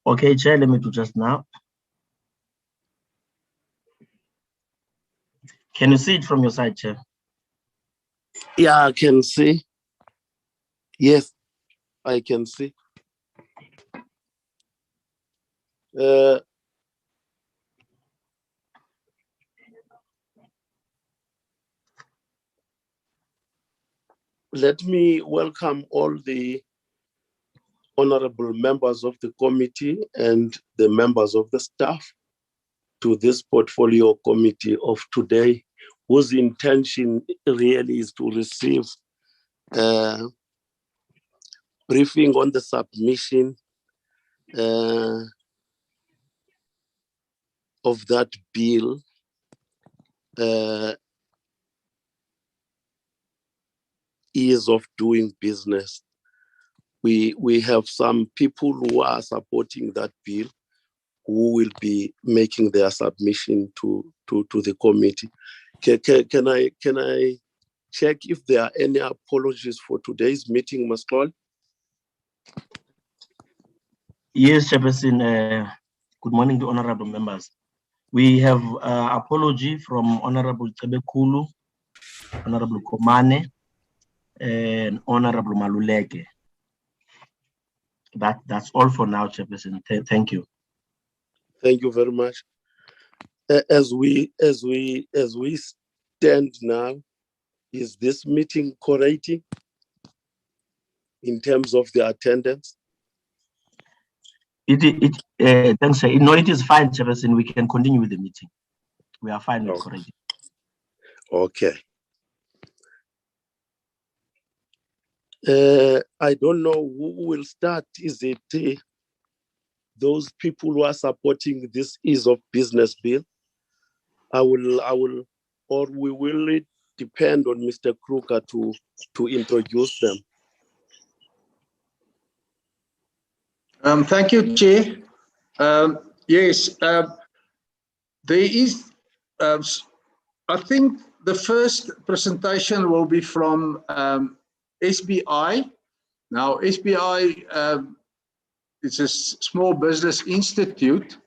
Okay, Chair, let me do just now. Can you see it from your side, Chair? Yeah, I can see. Yes, I can see. Let me welcome all the honorable members of the committee and the members of the staff to this portfolio committee of today, whose intention really is to receive briefing on the submission of that bill ease of doing business. We have some people who are supporting that bill who will be making their submission to the committee. Can I check if there are any apologies for today's meeting, Mascol? Yes, Chairperson. Good morning to honorable members. We have apology from Honorable Tebekulu, Honorable Komane, and Honorable Maluleke. That's all for now, Chairperson. Thank you. Thank you very much. As we stand now, is this meeting correcting in terms of the attendance? Thanks, sir. No, it is fine, Chairperson. We can continue with the meeting. We are fine with correcting. Okay. I don't know who will start. Is it those people who are supporting this ease of business bill? Or will it depend on Mr. Kruger to introduce them? Thank you, Chair. Yes, there is, I think the first presentation will be from SBI. Now, SBI is a small business institute,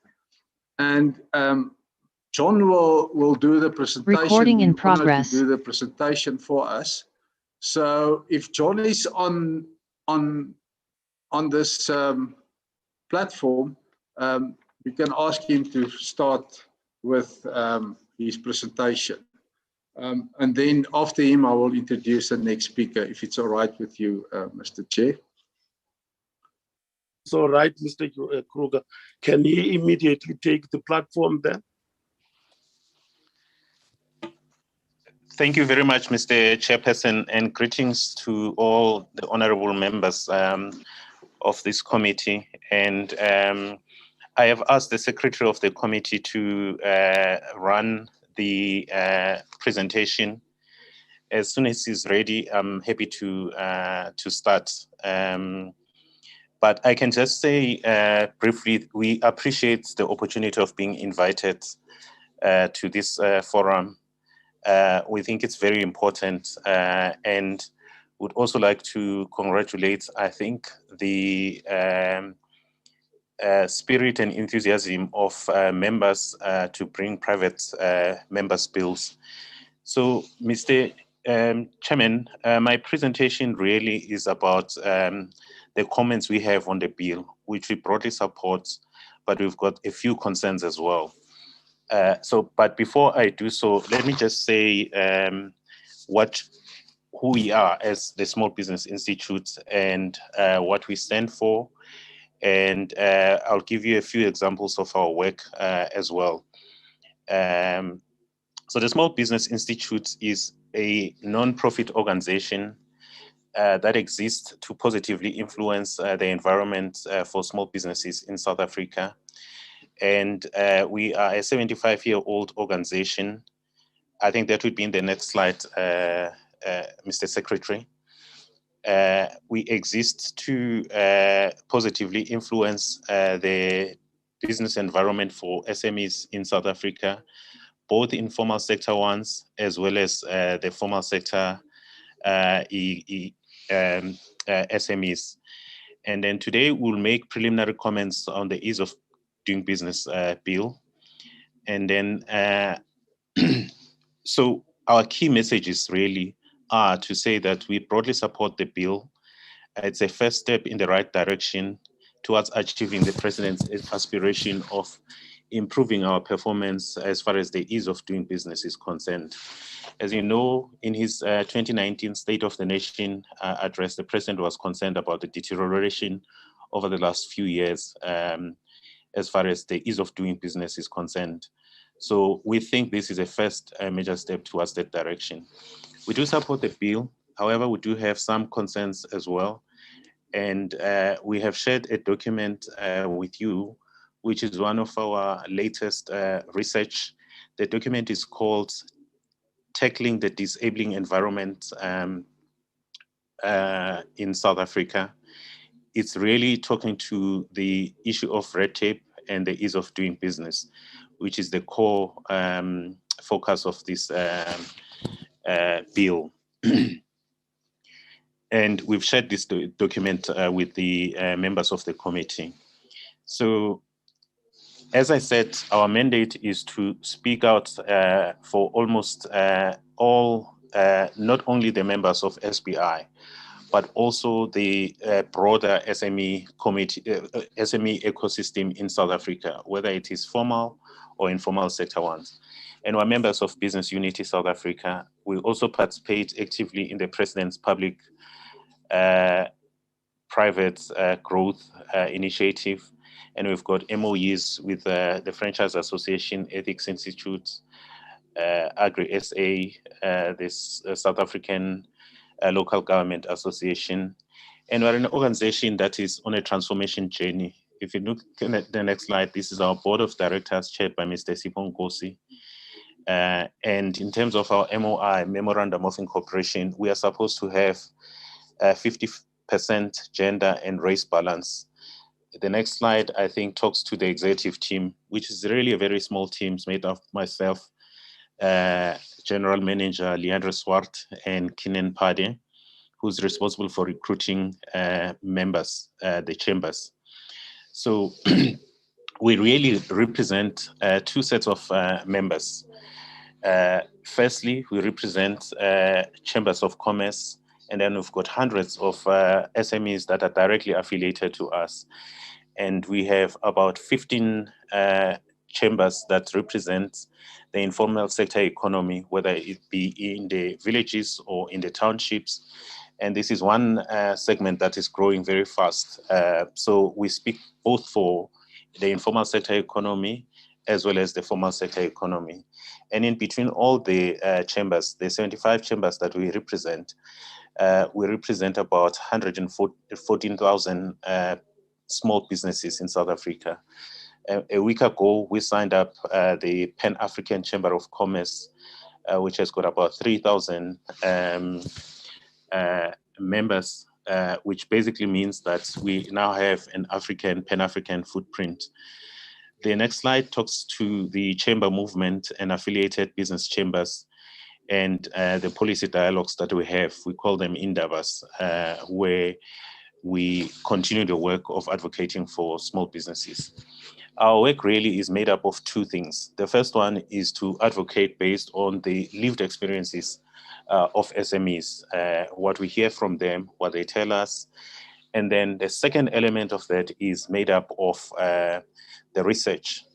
and John will do the presentation. Recording in progress. Do the presentation for us. So if John is on this platform, we can ask him to start with his presentation. And then after him, I will introduce the next speaker, if it's all right with you, Mr. Chair. It's all right, Mr. Kruger. Can he immediately take the platform then? Thank you very much, Mr. Chairperson, and greetings to all the honorable members of this committee. And I have asked the secretary of the committee to run the presentation. As soon as he's ready, I'm happy to start. But I can just say briefly, we appreciate the opportunity of being invited to this forum. We think it's very important and would also like to congratulate, I think, the spirit and enthusiasm of members to bring private members' bills. So, Mr. Chairman, my presentation really is about the comments we have on the bill, which we broadly support, but we've got a few concerns as well. But before I do so, let me just say who we are as the Small Business Institute and what we stand for. And I'll give you a few examples of our work as well. So the Small Business Institute is a non-profit organization that exists to positively influence the environment for small businesses in South Africa. And we are a 75-year-old organization. I think that would be in the next slide, Mr. Secretary. We exist to positively influence the business environment for SMEs in South Africa, both informal sector ones as well as the formal sector SMEs. And then today we'll make preliminary comments on the ease of doing business bill. And then, so our key messages really are to say that we broadly support the bill. It's a first step in the right direction towards achieving the President's aspiration of improving our performance as far as the ease of doing business is concerned. As you know, in his 2019 State of the Nation address, the President was concerned about the deterioration over the last few years as far as the ease of doing business is concerned. So we think this is a first major step towards that direction. We do support the bill. However, we do have some concerns as well. And we have shared a document with you, which is one of our latest research. The document is called Tackling the Disabling Environment in South Africa. It's really talking to the issue of red tape and the ease of doing business, which is the core focus of this bill. And we've shared this document with the members of the committee. So, as I said, our mandate is to speak out for almost all, not only the members of SBI, but also the broader SME committee, SME ecosystem in South Africa, whether it is formal or informal sector ones. And we're members of Business Unity South Africa. We also participate actively in the President's public private growth initiative. And we've got MOUs with the Franchise Association, Ethics Institute, Agri-SA, this South African Local Government Association. And we're an organization that is on a transformation journey. If you look at the next slide, this is our board of directors chaired by Mr. Sipho Nkosi. And in terms of our MOI, Memorandum of Incorporation, we are supposed to have 50% gender and race balance. The next slide, I think, talks to the executive team, which is really a very small team made of myself, General Manager Leandre Swart and Kinen Pade, who's responsible for recruiting members, the chambers. So we really represent two sets of members. Firstly, we represent chambers of commerce, and then we've got hundreds of SMEs that are directly affiliated to us. And we have about 15 chambers that represent the informal sector economy, whether it be in the villages or in the townships. And this is one segment that is growing very fast. So we speak both for the informal sector economy as well as the formal sector economy. And in between all the chambers, the 75 chambers that we represent about 114,000 small businesses in South Africa. A week ago, we signed up the Pan-African Chamber of Commerce, which has got about 3,000 members, which basically means that we now have an Pan-African footprint. The next slide talks to the chamber movement and affiliated business chambers and the policy dialogues that we have. We call them indabas, where we continue the work of advocating for small businesses. Our work really is made up of two things. The first one is to advocate based on the lived experiences of SMEs, what we hear from them, what they tell us. And then the second element of that is made up of the research.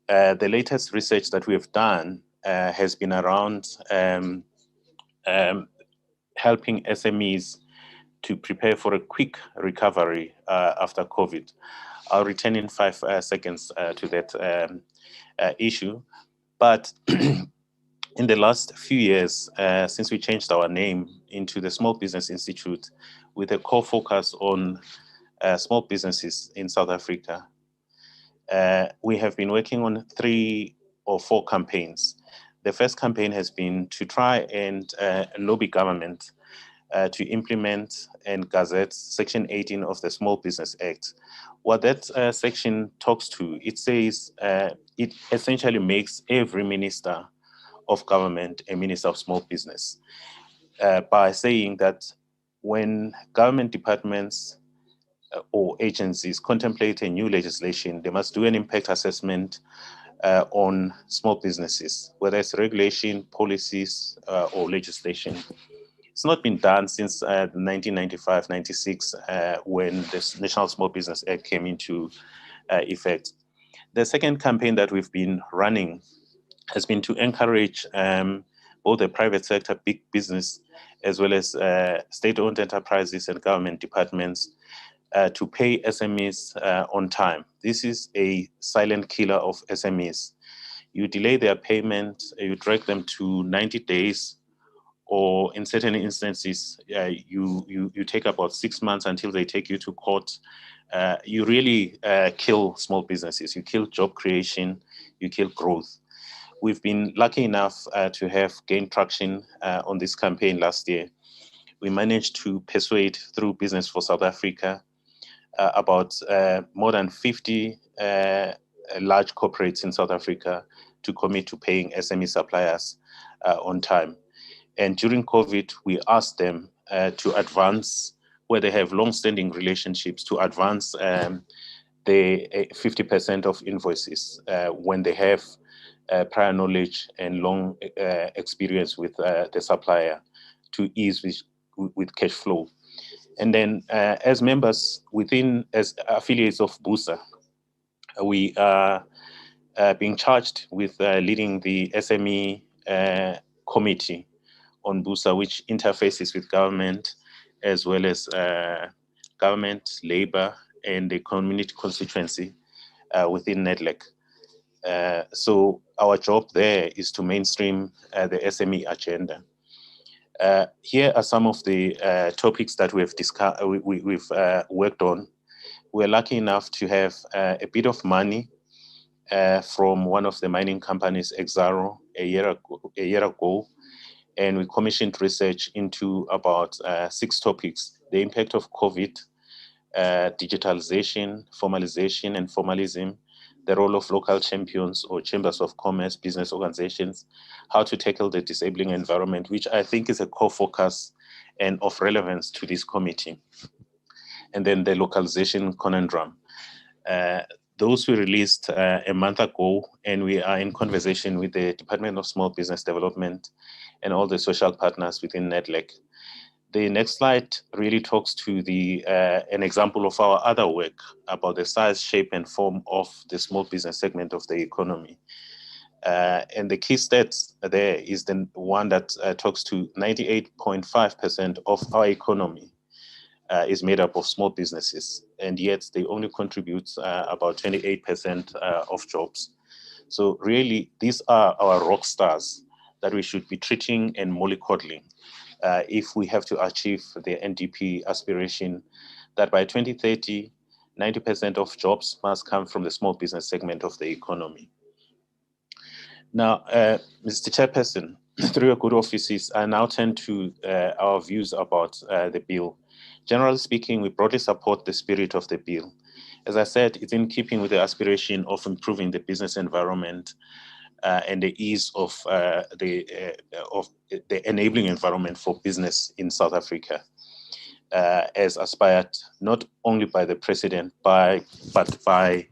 The latest research that we have done has been around helping SMEs to prepare for a quick recovery after COVID. I'll return in 5 seconds to that issue. But in the last few years, since we changed our name into the Small Business Institute with a core focus on small businesses in South Africa, we have been working on 3 or 4 campaigns. The first campaign has been to try and lobby government to implement and gazette Section 18 of the Small Business Act. What that section talks to, it says it essentially makes every minister of government a minister of small business by saying that when government departments or agencies contemplate a new legislation, they must do an impact assessment on small businesses, whether it's regulation, policies, or legislation. It's not been done since 1995-96 when this National Small Business Act came into effect. The second campaign that we've been running has been to encourage both the private sector, big business, as well as state-owned enterprises and government departments to pay SMEs on time. This is a silent killer of SMEs. You delay their payment, you drag them to 90 days, or in certain instances, you take about 6 months until they take you to court. You really kill small businesses, you kill job creation, you kill growth. We've been lucky enough to have gained traction on this campaign last year. We managed to persuade through Business for South Africa about more than 50 large corporates in South Africa to commit to paying SME suppliers on time. And during COVID, we asked them to advance, where they have long-standing relationships, to advance the 50% of invoices when they have prior knowledge and long experience with the supplier, to ease with cash flow. And then as members as affiliates of BUSA, we are being charged with leading the SME committee on BUSA, which interfaces with government, as well as government, labor, and the community constituency within NEDLEC. So our job there is to mainstream the SME agenda. Here are some of the topics that we've discussed, we've worked on. We're lucky enough to have a bit of money from one of the mining companies, Exaro, a year ago, and we commissioned research into about 6 topics: the impact of COVID, digitalization, formalization and formalism, the role of local champions or chambers of commerce, business organizations, how to tackle the disabling environment, which I think is a core focus and of relevance to this committee. And then the localization conundrum. Those we released a month ago, and we are in conversation with the Department of Small Business Development and all the social partners within NEDLEC. The next slide really talks to an example of our other work about the size, shape, and form of the small business segment of the economy. And the key stats there is the one that talks to 98.5% of our economy is made up of small businesses, and yet they only contribute about 28% of jobs. So really, these are our rock stars that we should be treating and mollycoddling if we have to achieve the NDP aspiration that by 2030, 90% of jobs must come from the small business segment of the economy. Now, Mr. Chairperson, through your good offices, I now turn to our views about the bill. Generally speaking, we broadly support the spirit of the bill. As I said, it's in keeping with the aspiration of improving the business environment and the ease of the enabling environment for business in South Africa, as aspired not only by the President, but by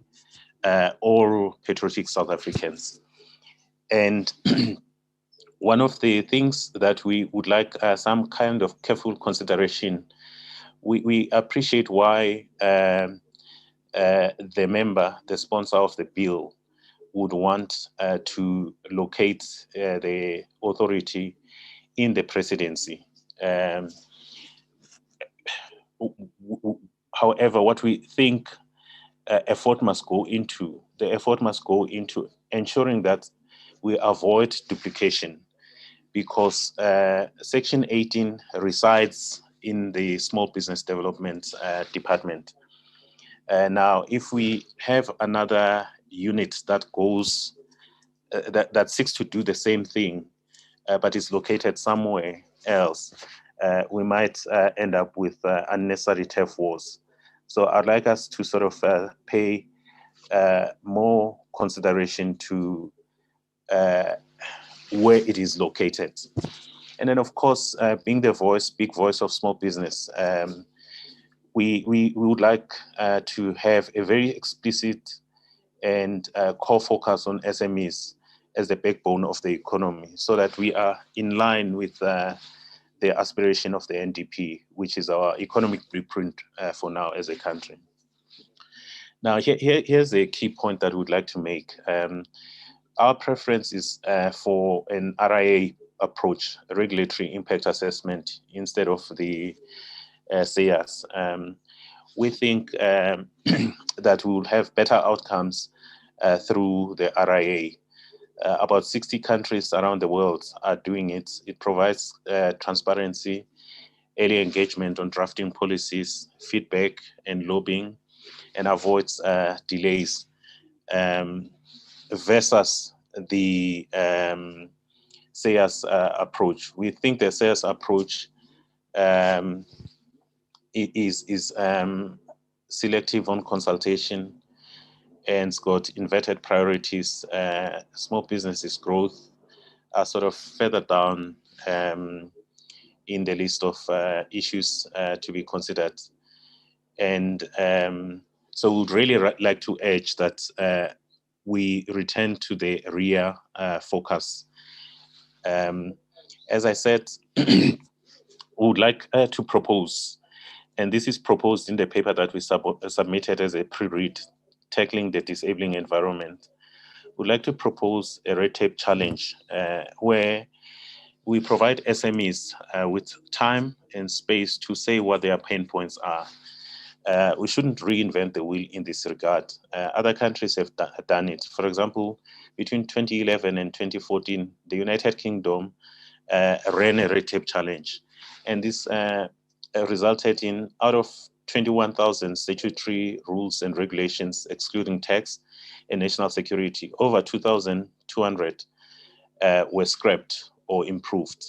all patriotic South Africans. And one of the things that we would like some kind of careful consideration, we appreciate why the member, the sponsor of the bill, would want to locate the authority in the presidency. However, what we think the effort must go into ensuring that we avoid duplication, because Section 18 resides in the Small Business Development Department. Now, if we have another unit that goes, that seeks to do the same thing, but is located somewhere else, we might end up with unnecessary turf wars. So I'd like us to sort of pay more consideration to where it is located. And then, of course, being the big voice of small business, we would like to have a very explicit and core focus on SMEs as the backbone of the economy, so that we are in line with the aspiration of the NDP, which is our economic blueprint for now as a country. Now, here's a key point that we'd like to make. Our preference is for an RIA approach, a regulatory impact assessment, instead of the SAYAS. We think that we will have better outcomes through the RIA. About 60 countries around the world are doing it. It provides transparency, early engagement on drafting policies, feedback and lobbying, and avoids delays versus the SAYAS approach. We think the SAYAS approach is selective on consultation, and it's got inverted priorities. Small businesses growth are sort of further down in the list of issues to be considered. And so we'd really like to urge that we return to the RIA focus. As I said, we would like to propose, and this is proposed in the paper that we submitted as a pre-read, Tackling the Disabling Environment. We'd like to propose a red tape challenge where we provide SMEs with time and space to say what their pain points are. We shouldn't reinvent the wheel in this regard. Other countries have done it. For example, between 2011 and 2014, the United Kingdom ran a red tape challenge. And this resulted in, out of 21,000 statutory rules and regulations, excluding tax and national security, over 2,200 were scrapped or improved.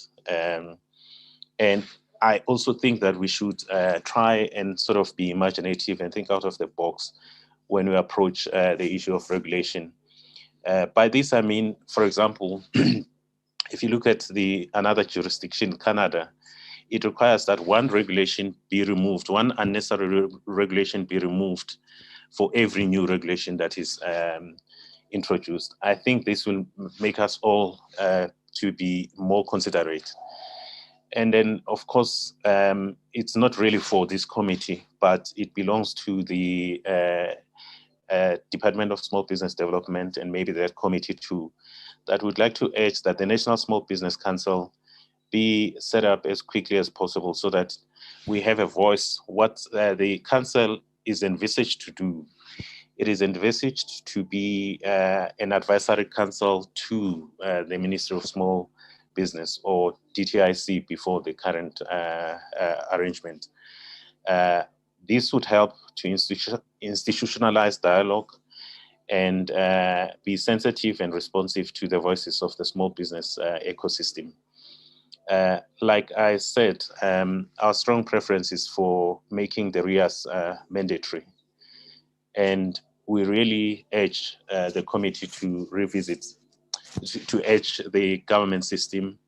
And I also think that we should try and sort of be imaginative and think out of the box when we approach the issue of regulation. By this, I mean, for example, if you look at another jurisdiction, Canada, it requires that one regulation be removed, one unnecessary regulation be removed for every new regulation that is introduced. I think this will make us all to be more considerate. And then, of course, it's not really for this committee, but it belongs to the Department of Small Business Development and maybe that committee too, that would like to urge that the National Small Business Council be set up as quickly as possible so that we have a voice. What the council is envisaged to do, it is envisaged to be an advisory council to the Ministry of Small Business, or DTIC before the current arrangement. This would help to institutionalize dialogue and be sensitive and responsive to the voices of the small business ecosystem. Like I said, our strong preference is for making the RIAs mandatory. And we really urge the committee to revisit, to urge the government system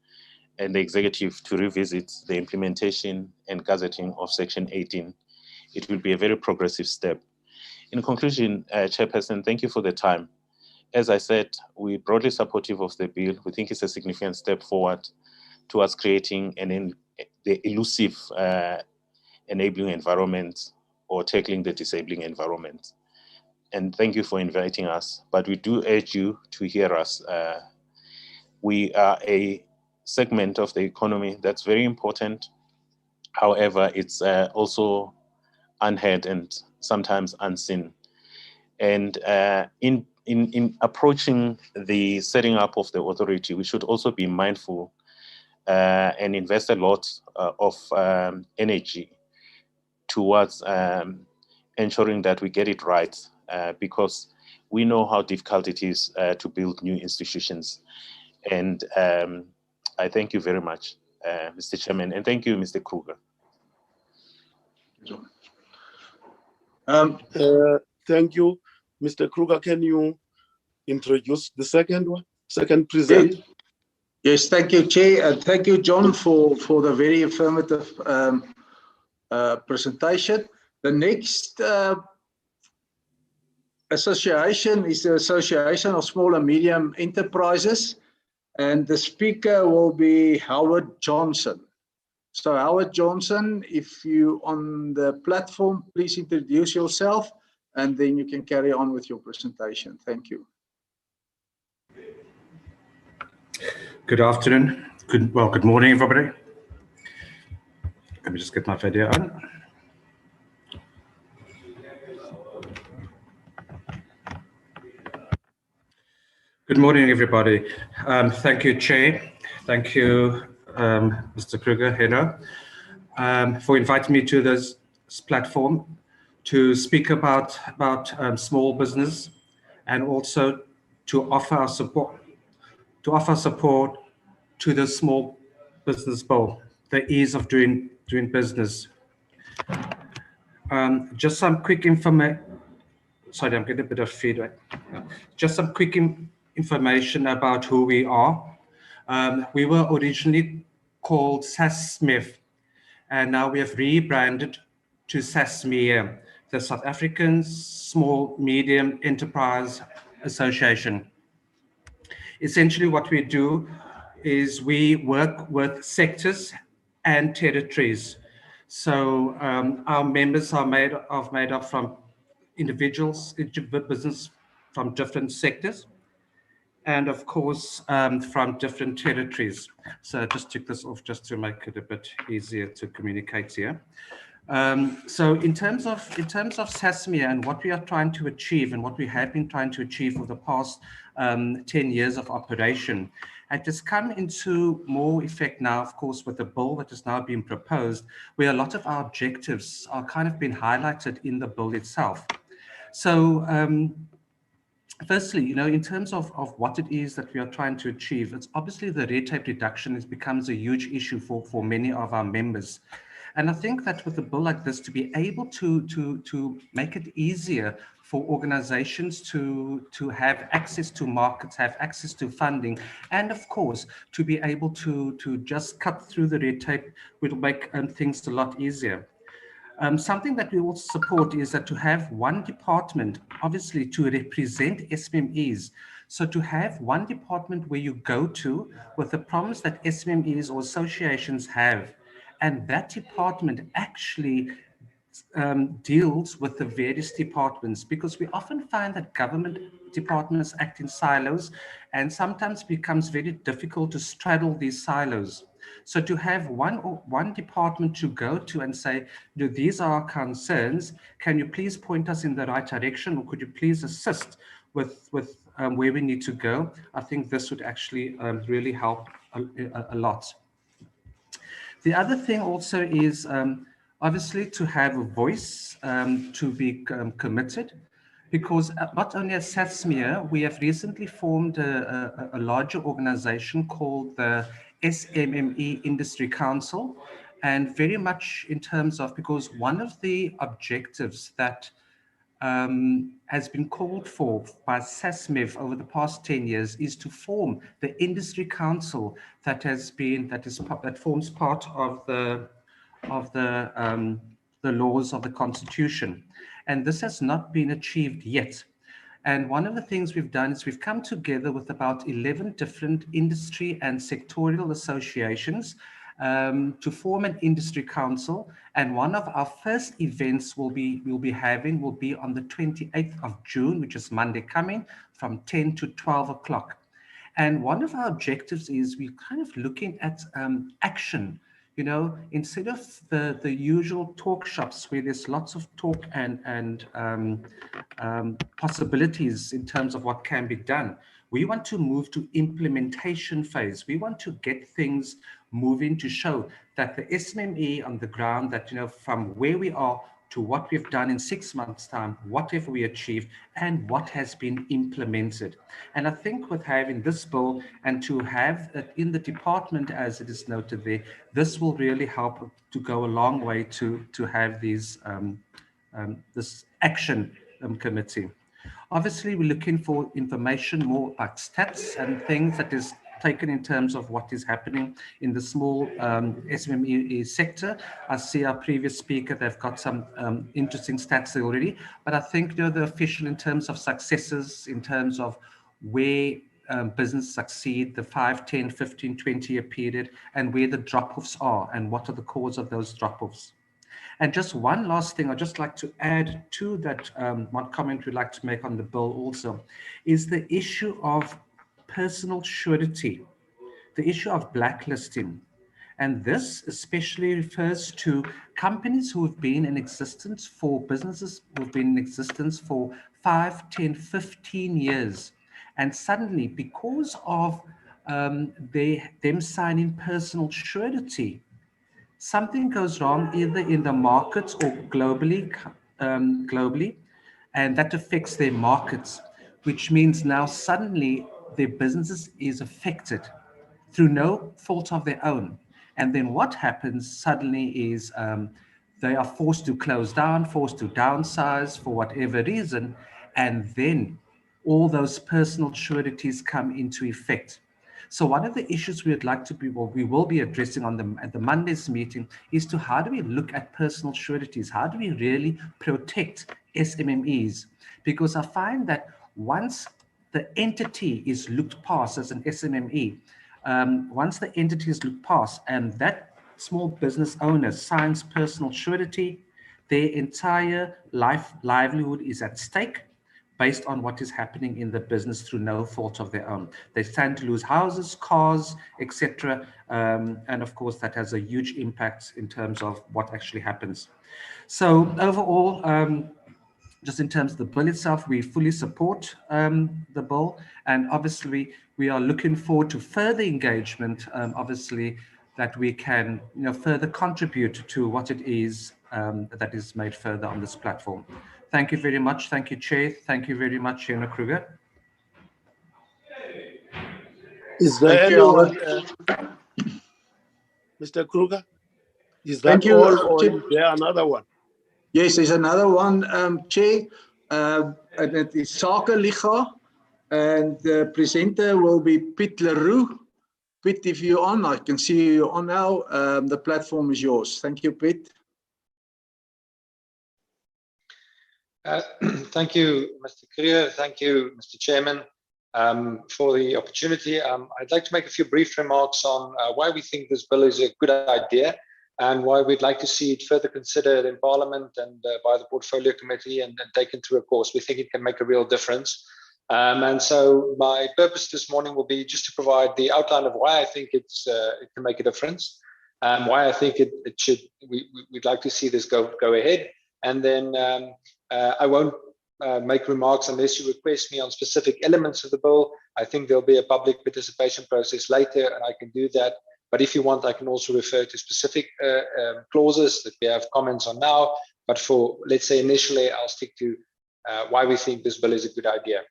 and the executive to revisit the implementation and gazetting of Section 18. It will be a very progressive step. In conclusion, Chairperson, thank you for the time. As I said, we're broadly supportive of the bill. We think it's a significant step forward towards creating the elusive enabling environment or tackling the disabling environment. And thank you for inviting us, but we do urge you to hear us. We are a segment of the economy that's very important. However, it's also unheard and sometimes unseen. And in approaching the setting up of the authority, we should also be mindful and invest a lot of energy towards ensuring that we get it right, because we know how difficult it is to build new institutions. And I thank you very much, Mr. Chairman, and thank you, Mr. Kruger. Thank you. Mr. Kruger, can you introduce the second presenter? Yes, thank you, Chair, and thank you, John, for the very affirmative presentation. The next association is the Association of Small and Medium Enterprises, and the speaker will be Howard Johnson. So Howard Johnson, if you on the platform, please introduce yourself, and then you can carry on with your presentation. Thank you. Good afternoon. Good morning, everybody. Let me just get my video on. Good morning, everybody. Thank you, Chair. Thank you, Mr. Kruger, for inviting me to this platform to speak about small business, and also to offer support to the small business bill, the ease of doing business. Just some quick information. Sorry, I'm getting a bit of feedback. Just some quick information about who we are. We were originally called SASMEF, and now we have rebranded to SASMEA, the South African Small Medium Enterprise Association. Essentially, what we do is we work with sectors and territories. So our members are made up from individuals, business from different sectors, and of course from different territories. So I just took this off just to make it a bit easier to communicate here. So in terms of SASMEA and what we are trying to achieve, and what we have been trying to achieve for the past 10 years of operation, it has come into more effect now, of course, with the bill that is now being proposed, where a lot of our objectives are kind of been highlighted in the bill itself. So firstly, in terms of what it is that we are trying to achieve, it's obviously the red tape reduction becomes a huge issue for many of our members. And I think that with a bill like this, to be able to make it easier for organizations to have access to markets, have access to funding, and of course, to be able to just cut through the red tape will make things a lot easier. Something that we will support is that to have one department, obviously, to represent SMMEs. So to have one department where you go to with the problems that SMMEs or associations have, and that department actually deals with the various departments, because we often find that government departments act in silos, and sometimes becomes very difficult to straddle these silos. So to have one department to go to and say, these are our concerns, can you please point us in the right direction, or could you please assist with where we need to go? I think this would actually really help a lot. The other thing also is obviously to have a voice, to be committed, because not only as SASMEA, we have recently formed a larger organization called the SMME Industry Council, and very much in terms of, because one of the objectives that has been called for by SASMEF over the past 10 years is to form the industry council that forms part of the laws of the Constitution. And this has not been achieved yet. And one of the things we've done is we've come together with about 11 different industry and sectorial associations to form an industry council. And one of our first events we'll be on the 28th of June, which is Monday coming, from 10 to 12 o'clock. And one of our objectives is we're kind of looking at action. Instead of the usual talk shops where there's lots of talk and possibilities in terms of what can be done, we want to move to implementation phase. We want to get things moving to show that the SMME on the ground, that from where we are to what we've done in 6 months' time, whatever we achieved, and what has been implemented. And I think with having this bill and to have it in the department, as it is noted there, this will really help to go a long way to have these this action committee. Obviously, we're looking for information more about stats and things that is taken in terms of what is happening in the small SME sector. I see our previous speaker, they've got some interesting stats there already, but I think the official in terms of successes, in terms of where business succeed, the 5, 10, 15, 20-year period, and where the drop-offs are and what are the cause of those drop-offs. And just one last thing I'd just like to add to that, one comment we'd like to make on the bill also, is the issue of personal surety, the issue of blacklisting. And this especially refers to companies who have been in existence for businesses who have been in existence for 5, 10, 15 years. And suddenly, because of them signing personal surety, something goes wrong either in the markets or globally, and that affects their markets, which means now suddenly their businesses is affected through no fault of their own. And then what happens suddenly is they are forced to close down, forced to downsize for whatever reason, and then all those personal sureties come into effect. So one of the issues we would like to be, well, we will be addressing at the Monday's meeting is to how do we look at personal sureties? How do we really protect SMMEs? Because I find that once the entity is looked past as an SMME, once the entity is looked past and that small business owner signs personal surety, their entire livelihood is at stake, based on what is happening in the business through no fault of their own. They stand to lose houses, cars, etc. And of course, that has a huge impact in terms of what actually happens. So overall, just in terms of the bill itself, we fully support the bill. And obviously, we are looking forward to further engagement, obviously, that we can further contribute to what it is that is made further on this platform. Thank you very much. Thank you, Chair. Thank you very much, Shona Kruger. Is there anyone, Mr. Kruger? Is that Thank you, all, or Chair. is there another one? Yes, there's another one, Chair, and it is Sake Liga, and the presenter will be Piet Leroux. Piet, if you're on, I can see you on now. The platform is yours. Thank you, Piet. Thank you, Mr. Kruger. Thank you, Mr. Chairman, for the opportunity. I'd like to make a few brief remarks on why we think this bill is a good idea and why we'd like to see it further considered in Parliament and by the Portfolio Committee and taken through a course. We think it can make a real difference. And so my purpose this morning will be just to provide the outline of why I think it can make a difference, why I think we'd like to see this go ahead. And then I won't make remarks unless you request me on specific elements of the bill. I think there'll be a public participation process later, and I can do that. But if you want, I can also refer to specific clauses that we have comments on now. But for, let's say, initially, I'll stick to why we think this bill is a good idea.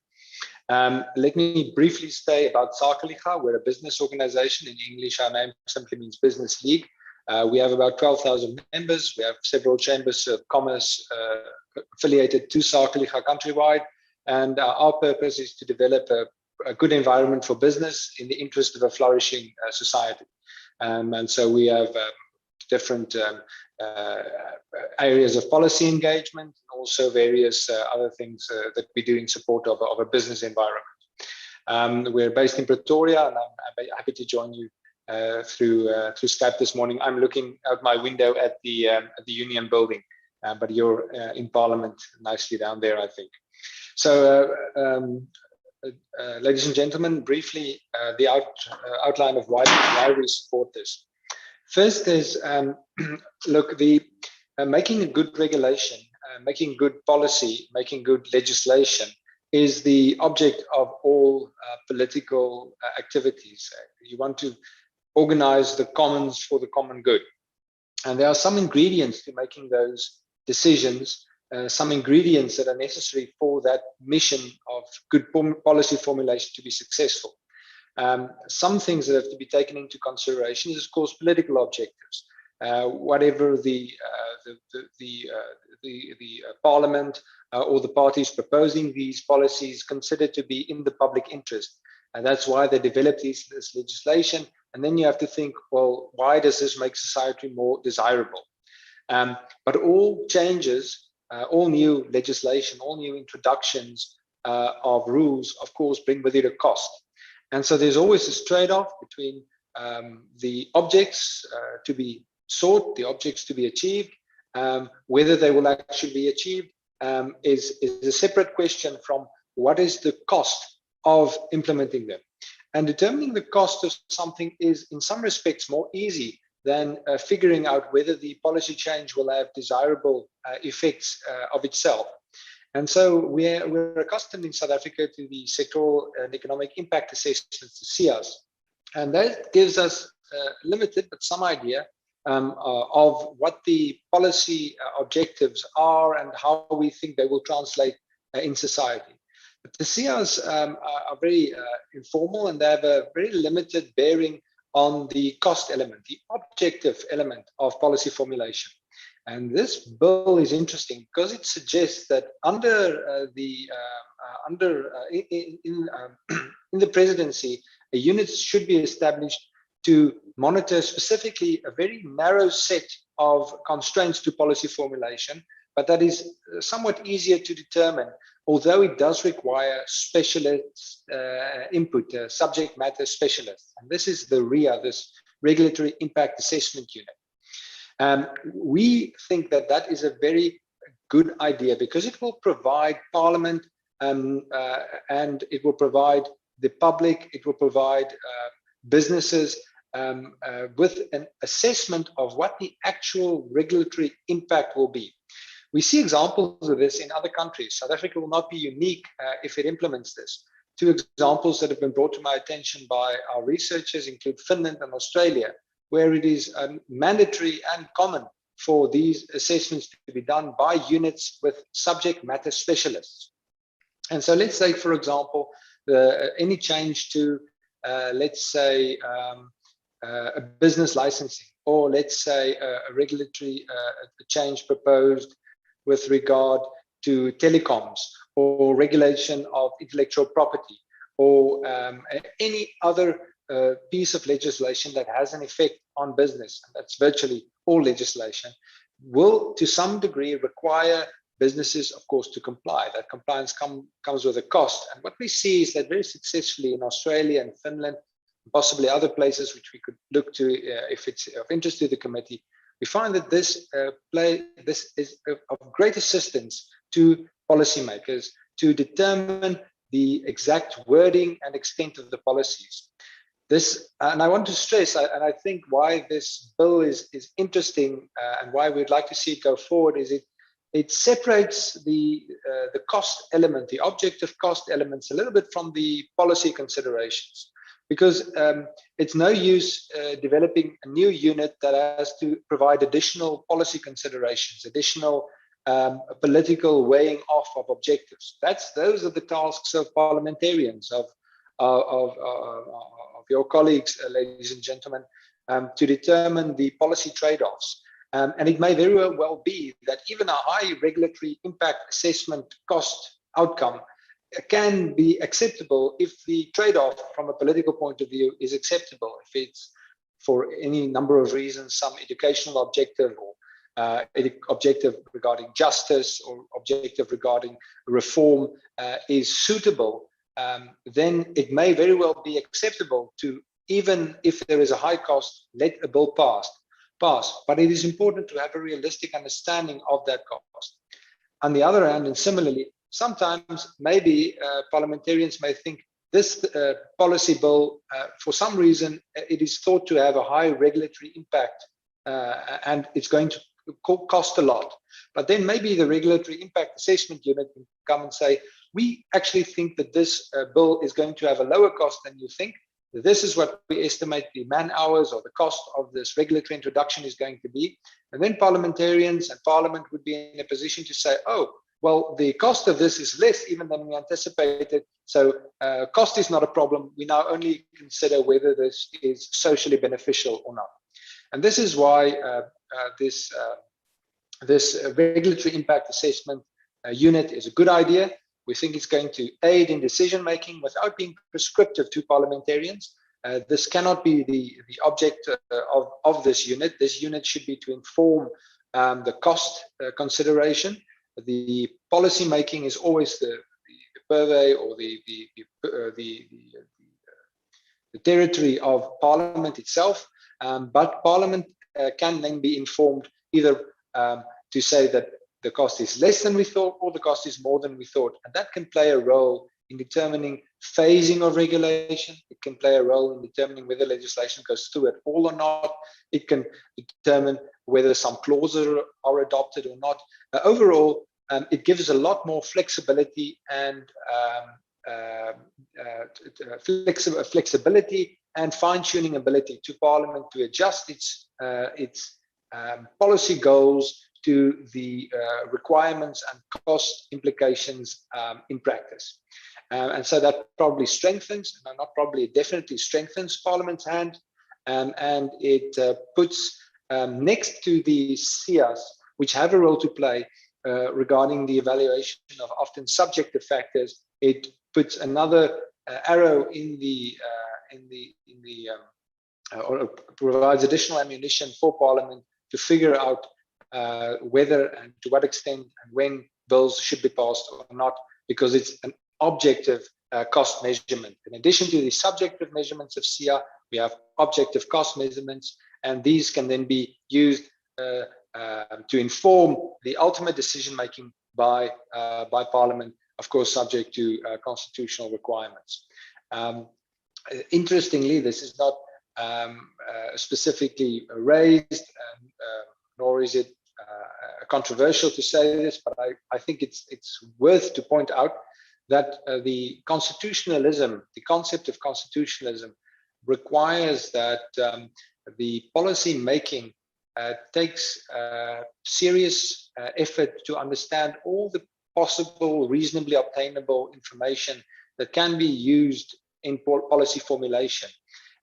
Let me briefly say about Sake Liga. We're a business organization. In English, our name simply means Business League. We have about 12,000 members. We have several chambers of commerce affiliated to Sake Liga countrywide. And our purpose is to develop a good environment for business in the interest of a flourishing society. And so we have different areas of policy engagement, and also various other things that we do in support of a business environment. We're based in Pretoria, and I'm happy to join you through Skype this morning. I'm looking out my window at the Union building, but you're in Parliament nicely down there, I think. So, ladies and gentlemen, briefly, the outline of why we support this. First is, look, making a good regulation, making good policy, making good legislation is the object of all political activities. You want to organize the commons for the common good. And there are some ingredients to making those decisions, some ingredients that are necessary for that mission of good policy formulation to be successful. Some things that have to be taken into consideration is, of course, political objectives. Whatever the Parliament or the parties proposing these policies consider to be in the public interest. And that's why they developed this legislation. And then you have to think, well, why does this make society more desirable? But all changes, all new legislation, all new introductions of rules, of course, bring with it a cost. And so there's always this trade-off between the objects to be sought, the objects to be achieved, whether they will actually be achieved is a separate question from what is the cost of implementing them. And determining the cost of something is in some respects more easy than figuring out whether the policy change will have desirable effects of itself. And so we're accustomed in South Africa to the sectoral and economic impact assessments, the SEIAs. And that gives us limited but some idea of what the policy objectives are and how we think they will translate in society. But the SEIAs are very informal, and they have a very limited bearing on the cost element, the objective element of policy formulation. And this bill is interesting because it suggests that in the presidency, a unit should be established to monitor specifically a very narrow set of constraints to policy formulation, but that is somewhat easier to determine, although it does require specialist input, subject matter specialists. And this is the RIA, this Regulatory Impact Assessment Unit. We think that that is a very good idea because it will provide Parliament and it will provide the public, it will provide businesses with an assessment of what the actual regulatory impact will be. We see examples of this in other countries. South Africa will not be unique if it implements this. Two examples that have been brought to my attention by our researchers include Finland and Australia, where it is mandatory and common for these assessments to be done by units with subject matter specialists. And so let's say, for example, any change to, let's say, a business licensing, or let's say a regulatory change proposed with regard to telecoms, or regulation of intellectual property, or any other piece of legislation that has an effect on business, and that's virtually all legislation, will to some degree require businesses, of course, to comply. That compliance comes with a cost. And what we see is that very successfully in Australia and Finland, possibly other places which we could look to if it's of interest to the committee, we find that this is of great assistance to policymakers to determine the exact wording and extent of the policies. This, and I want to stress, and I think why this bill is interesting and why we'd like to see it go forward is it separates the cost element, the objective cost elements a little bit from the policy considerations. Because it's no use developing a new unit that has to provide additional policy considerations, additional political weighing off of objectives. Those are the tasks of parliamentarians, of your colleagues, ladies and gentlemen, to determine the policy trade-offs. And it may very well be that even a high regulatory impact assessment cost outcome can be acceptable if the trade-off from a political point of view is acceptable, if it's for any number of reasons, some educational objective or objective regarding justice or objective regarding reform is suitable, then it may very well be acceptable to, even if there is a high cost, let a bill pass. But it is important to have a realistic understanding of that cost. On the other hand, and similarly, sometimes maybe parliamentarians may think this policy bill, for some reason, it is thought to have a high regulatory impact and it's going to cost a lot. But then maybe the regulatory impact assessment unit can come and say, we actually think that this bill is going to have a lower cost than you think. This is what we estimate the man hours or the cost of this regulatory introduction is going to be. And then parliamentarians and Parliament would be in a position to say, oh, well, the cost of this is less even than we anticipated. So cost is not a problem. We now only consider whether this is socially beneficial or not. And this is why this regulatory impact assessment unit is a good idea. We think it's going to aid in decision making without being prescriptive to parliamentarians. This cannot be the object of this unit. This unit should be to inform the cost consideration. The policy making is always the purvey or the territory of Parliament itself, but Parliament can then be informed either to say that the cost is less than we thought or the cost is more than we thought, and that can play a role in determining phasing of regulation. It can play a role in determining whether legislation goes through at all or not. It can determine whether some clauses are adopted or not. Overall, it gives a lot more flexibility and flexibility and fine-tuning ability to Parliament to adjust its policy goals to the requirements and cost implications in practice. And so that probably strengthens, not probably, it definitely strengthens Parliament's hand, and it puts next to the SIAs, which have a role to play regarding the evaluation of often subjective factors, it puts another arrow in the or provides additional ammunition for Parliament to figure out whether and to what extent and when bills should be passed or not, because it's an objective cost measurement. In addition to the subjective measurements of SIA, we have objective cost measurements, and these can then be used to inform the ultimate decision making by Parliament, of course, subject to constitutional requirements. Interestingly, this is not specifically raised, nor is it controversial to say this, but I think it's worth to point out that the constitutionalism, the concept of constitutionalism, requires that the policy making takes serious effort to understand all the possible reasonably obtainable information that can be used in policy formulation.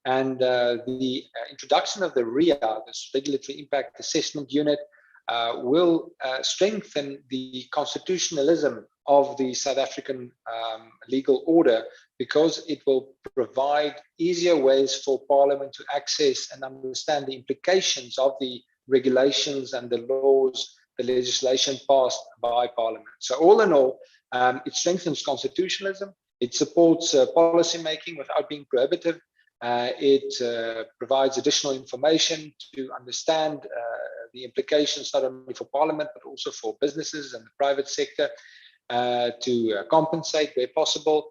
And the introduction of the RIA, this Regulatory Impact Assessment Unit, will strengthen the constitutionalism of the South African legal order, because it will provide easier ways for Parliament to access and understand the implications of the regulations and the laws, the legislation passed by Parliament. So all in all, it strengthens constitutionalism, it supports policy making without being prohibitive, it provides additional information to understand the implications not only for Parliament but also for businesses and the private sector, to compensate where possible.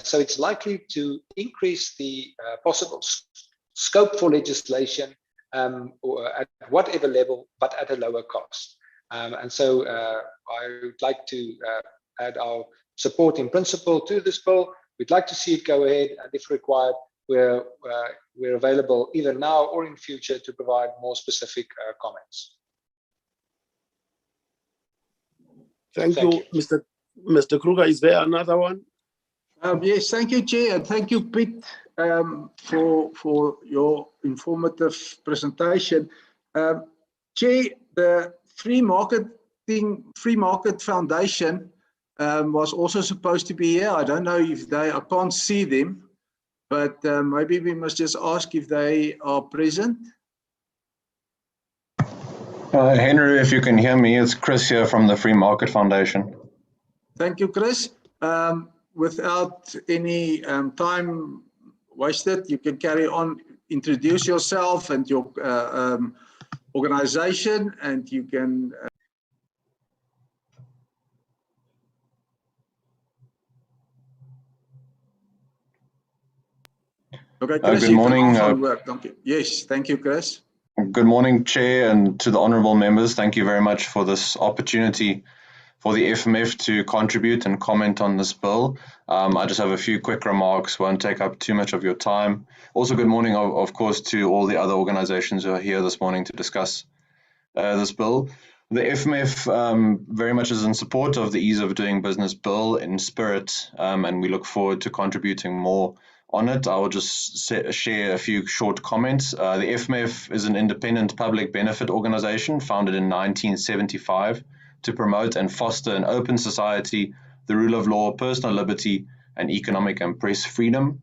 So it's likely to increase the possible scope for legislation at whatever level, but at a lower cost. And so I would like to add our support in principle to this bill. We'd like to see it go ahead, and if required, we're available either now or in future to provide more specific comments. Thank you, Mr. Kruger. Is there another one? Yes, thank you, Chair, and thank you, Pete, for your informative presentation. Chair, the Free Market Foundation was also supposed to be here. I don't know if I can't see them, but maybe we must just ask if they are present. Henry, if you can hear me, it's Chris here from the Free Market Foundation. Thank you, Chris. Without any time wasted, you can carry on, introduce yourself and your organization, and you can okay, Chris, good morning. Yes, thank you, Chris. Good morning, Chair, and to the honourable members. Thank you very much for this opportunity for the FMF to contribute and comment on this bill. I just have a few quick remarks, won't take up too much of your time. Also, good morning, of course, to all the other organizations who are here this morning to discuss this bill. The FMF very much is in support of the Ease of Doing Business bill in spirit, and we look forward to contributing more on it. I will just share a few short comments. The FMF is an independent public benefit organization founded in 1975 to promote and foster an open society the rule of law, personal liberty, and economic and press freedom.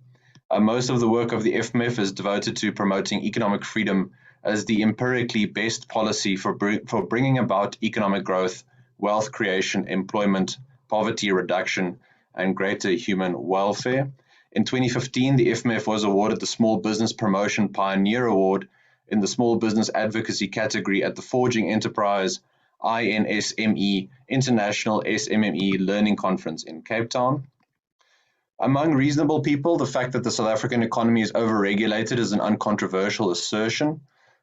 Most of the work of the FMF is devoted to promoting economic freedom as the empirically best policy for bringing about economic growth, wealth creation, employment, poverty reduction, and greater human welfare. In 2015, the FMF was awarded the Small Business Promotion Pioneer Award in the Small Business Advocacy category at the Forging Enterprise INSME International SMME Learning Conference in Cape Town. Among reasonable people, the fact that the South African economy is overregulated is an uncontroversial assertion.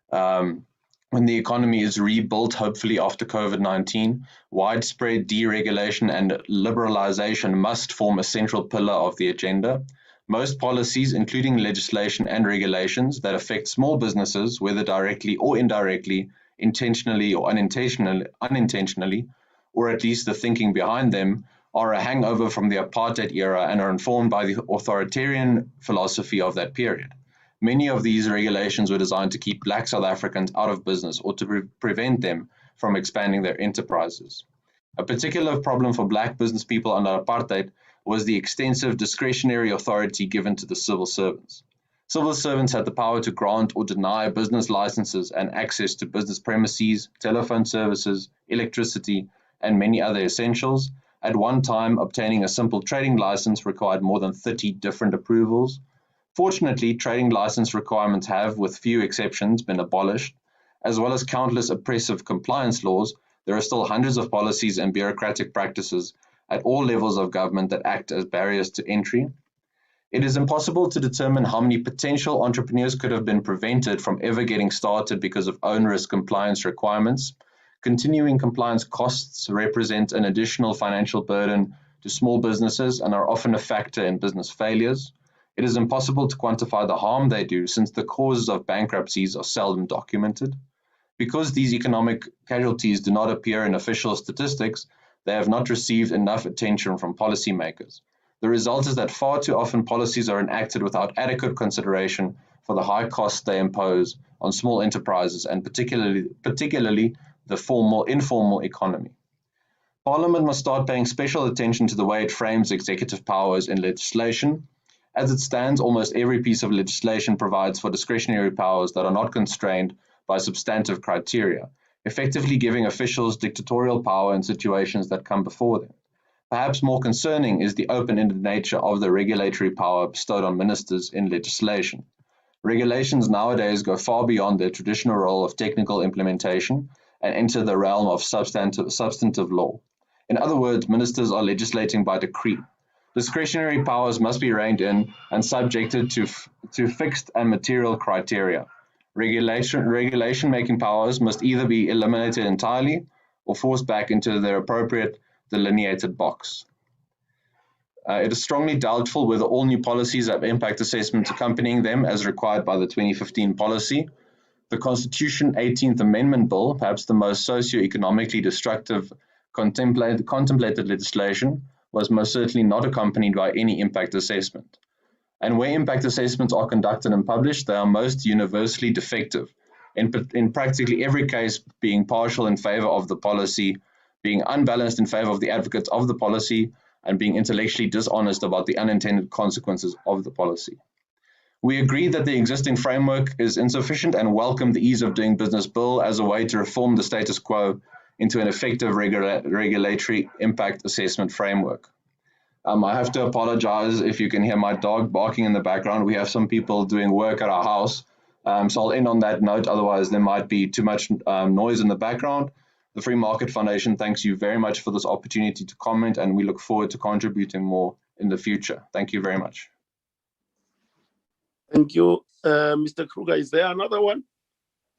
When the economy is rebuilt, hopefully after COVID-19, widespread deregulation and liberalization must form a central pillar of the agenda. Most policies, including legislation and regulations that affect small businesses, whether directly or indirectly, intentionally or unintentionally, or at least the thinking behind them, are a hangover from the apartheid era and are informed by the authoritarian philosophy of that period. Many of these regulations were designed to keep Black South Africans out of business or to prevent them from expanding their enterprises. A particular problem for Black business people under apartheid was the extensive discretionary authority given to the civil servants. Civil servants had the power to grant or deny business licenses and access to business premises, telephone services, electricity, and many other essentials. At one time, obtaining a simple trading license required more than 30 different approvals. Fortunately, trading license requirements have, with few exceptions, been abolished. As well as countless oppressive compliance laws, there are still hundreds of policies and bureaucratic practices at all levels of government that act as barriers to entry. It is impossible to determine how many potential entrepreneurs could have been prevented from ever getting started because of onerous compliance requirements. Continuing compliance costs represent an additional financial burden to small businesses and are often a factor in business failures. It is impossible to quantify the harm they do since the causes of bankruptcies are seldom documented. Because these economic casualties do not appear in official statistics, they have not received enough attention from policymakers. The result is that far too often policies are enacted without adequate consideration for the high costs they impose on small enterprises and particularly the informal economy. Parliament must start paying special attention to the way it frames executive powers in legislation. As it stands, almost every piece of legislation provides for discretionary powers that are not constrained by substantive criteria, effectively giving officials dictatorial power in situations that come before them. Perhaps more concerning is the open-ended nature of the regulatory power bestowed on ministers in legislation. Regulations nowadays go far beyond their traditional role of technical implementation and enter the realm of substantive law. In other words, ministers are legislating by decree. Discretionary powers must be reined in and subjected to fixed and material criteria. Regulation-making powers must either be eliminated entirely or forced back into their appropriate delineated box. It is strongly doubtful whether all new policies have impact assessments accompanying them as required by the 2015 policy. The Constitution 18th Amendment Bill, perhaps the most socio-economically destructive contemplated legislation, was most certainly not accompanied by any impact assessment. And where impact assessments are conducted and published, they are most universally defective, in practically every case being partial in favor of the policy, being unbalanced in favor of the advocates of the policy, and being intellectually dishonest about the unintended consequences of the policy. We agree that the existing framework is insufficient and welcome the Ease of Doing Business Bill as a way to reform the status quo into an effective regulatory impact assessment framework. I have to apologize if you can hear my dog barking in the background. We have some people doing work at our house. So I'll end on that note, otherwise there might be too much noise in the background. The Free Market Foundation thanks you very much for this opportunity to comment, and we look forward to contributing more in the future. Thank you very much. Thank you, Mr. Kruger. Is there another one?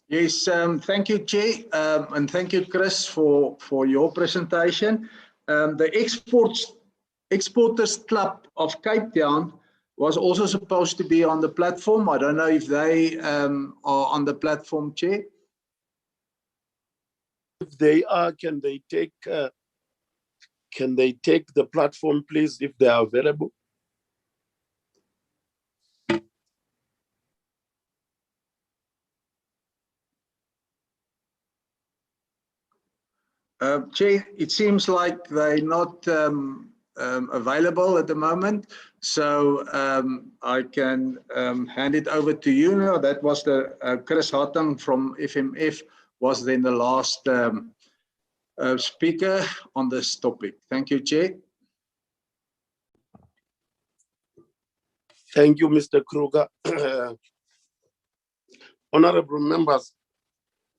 Yes, thank you, Chair, and thank you, Chris, for your presentation. The Exporters Club of Cape Town was also supposed to be on the platform. I don't know if they are on the platform, Chair. If they are, can they take the platform, please, if they are available? Chair, it seems like they're not available at the moment. So I can hand it over to you now. That was the Chris Hartung from FMF was then the last speaker on this topic. Thank you, Chair. Thank you, Mr. Kruger. Honorable members,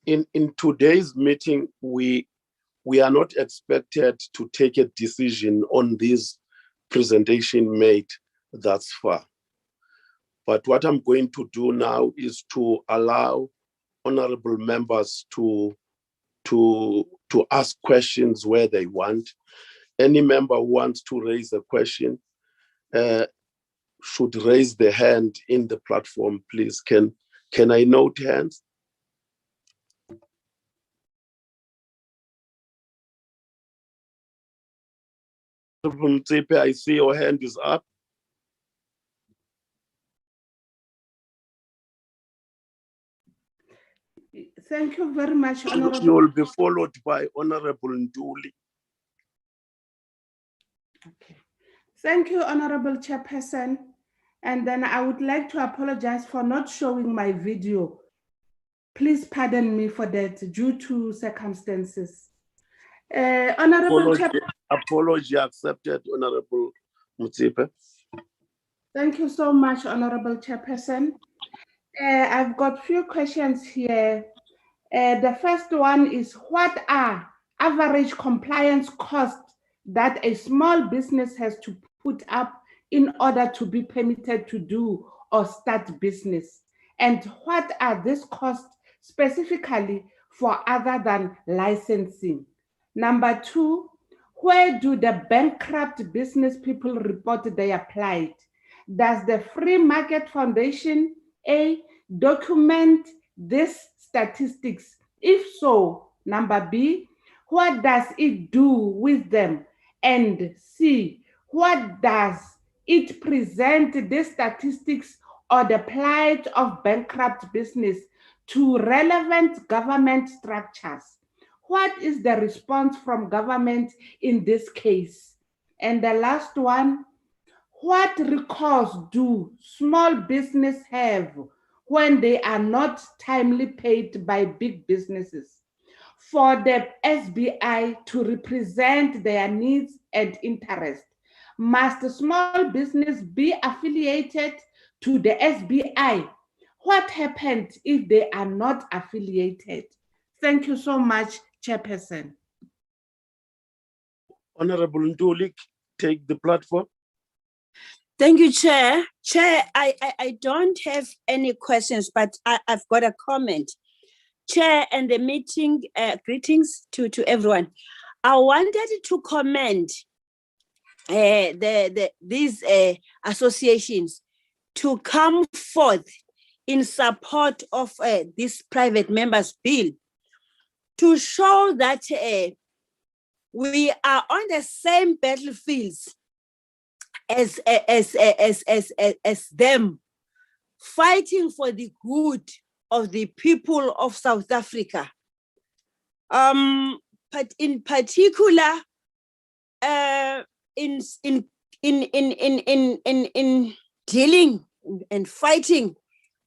in today's meeting, we are not expected to take a decision on this presentation made thus far. But what I'm going to do now is to allow honorable members to ask questions where they want. Any member who wants to raise a question should raise the hand in the platform, please. Can I note hands? I see your hand is up. Thank you very much, Honorable. You will be followed by Honorable Nduli. Okay. Thank you, Honorable Chairperson. And then I would like to apologize for not showing my video. Please pardon me for that due to circumstances. Honorable Chairperson. Apology accepted, Honorable Mutsepe. Thank you so much, Honorable Chairperson. I've got a few questions here. The first one is, what are average compliance costs that a small business has to put up in order to be permitted to do or start business? And what are these costs specifically for other than licensing? Number two, where do the bankrupt business people report they applied? Does the Free Market Foundation document these statistics? If so, number B, what does it do with them? And C, what does it present these statistics or the plight of bankrupt business to relevant government structures? What is the response from government in this case? And the last one, what recourse do small business have when they are not timely paid by big businesses for the SBI to represent their needs and interests? Must small business be affiliated to the SBI? What happens if they are not affiliated? Thank you so much, Chairperson. Honorable Nduli, take the platform. Thank you, Chair. Chair, I don't have any questions, but I've got a comment. Chair and the meeting, greetings to everyone. I wanted to commend these associations to come forth in support of this private members bill to show that we are on the same battlefields as them, fighting for the good of the people of South Africa. But in particular, in dealing and fighting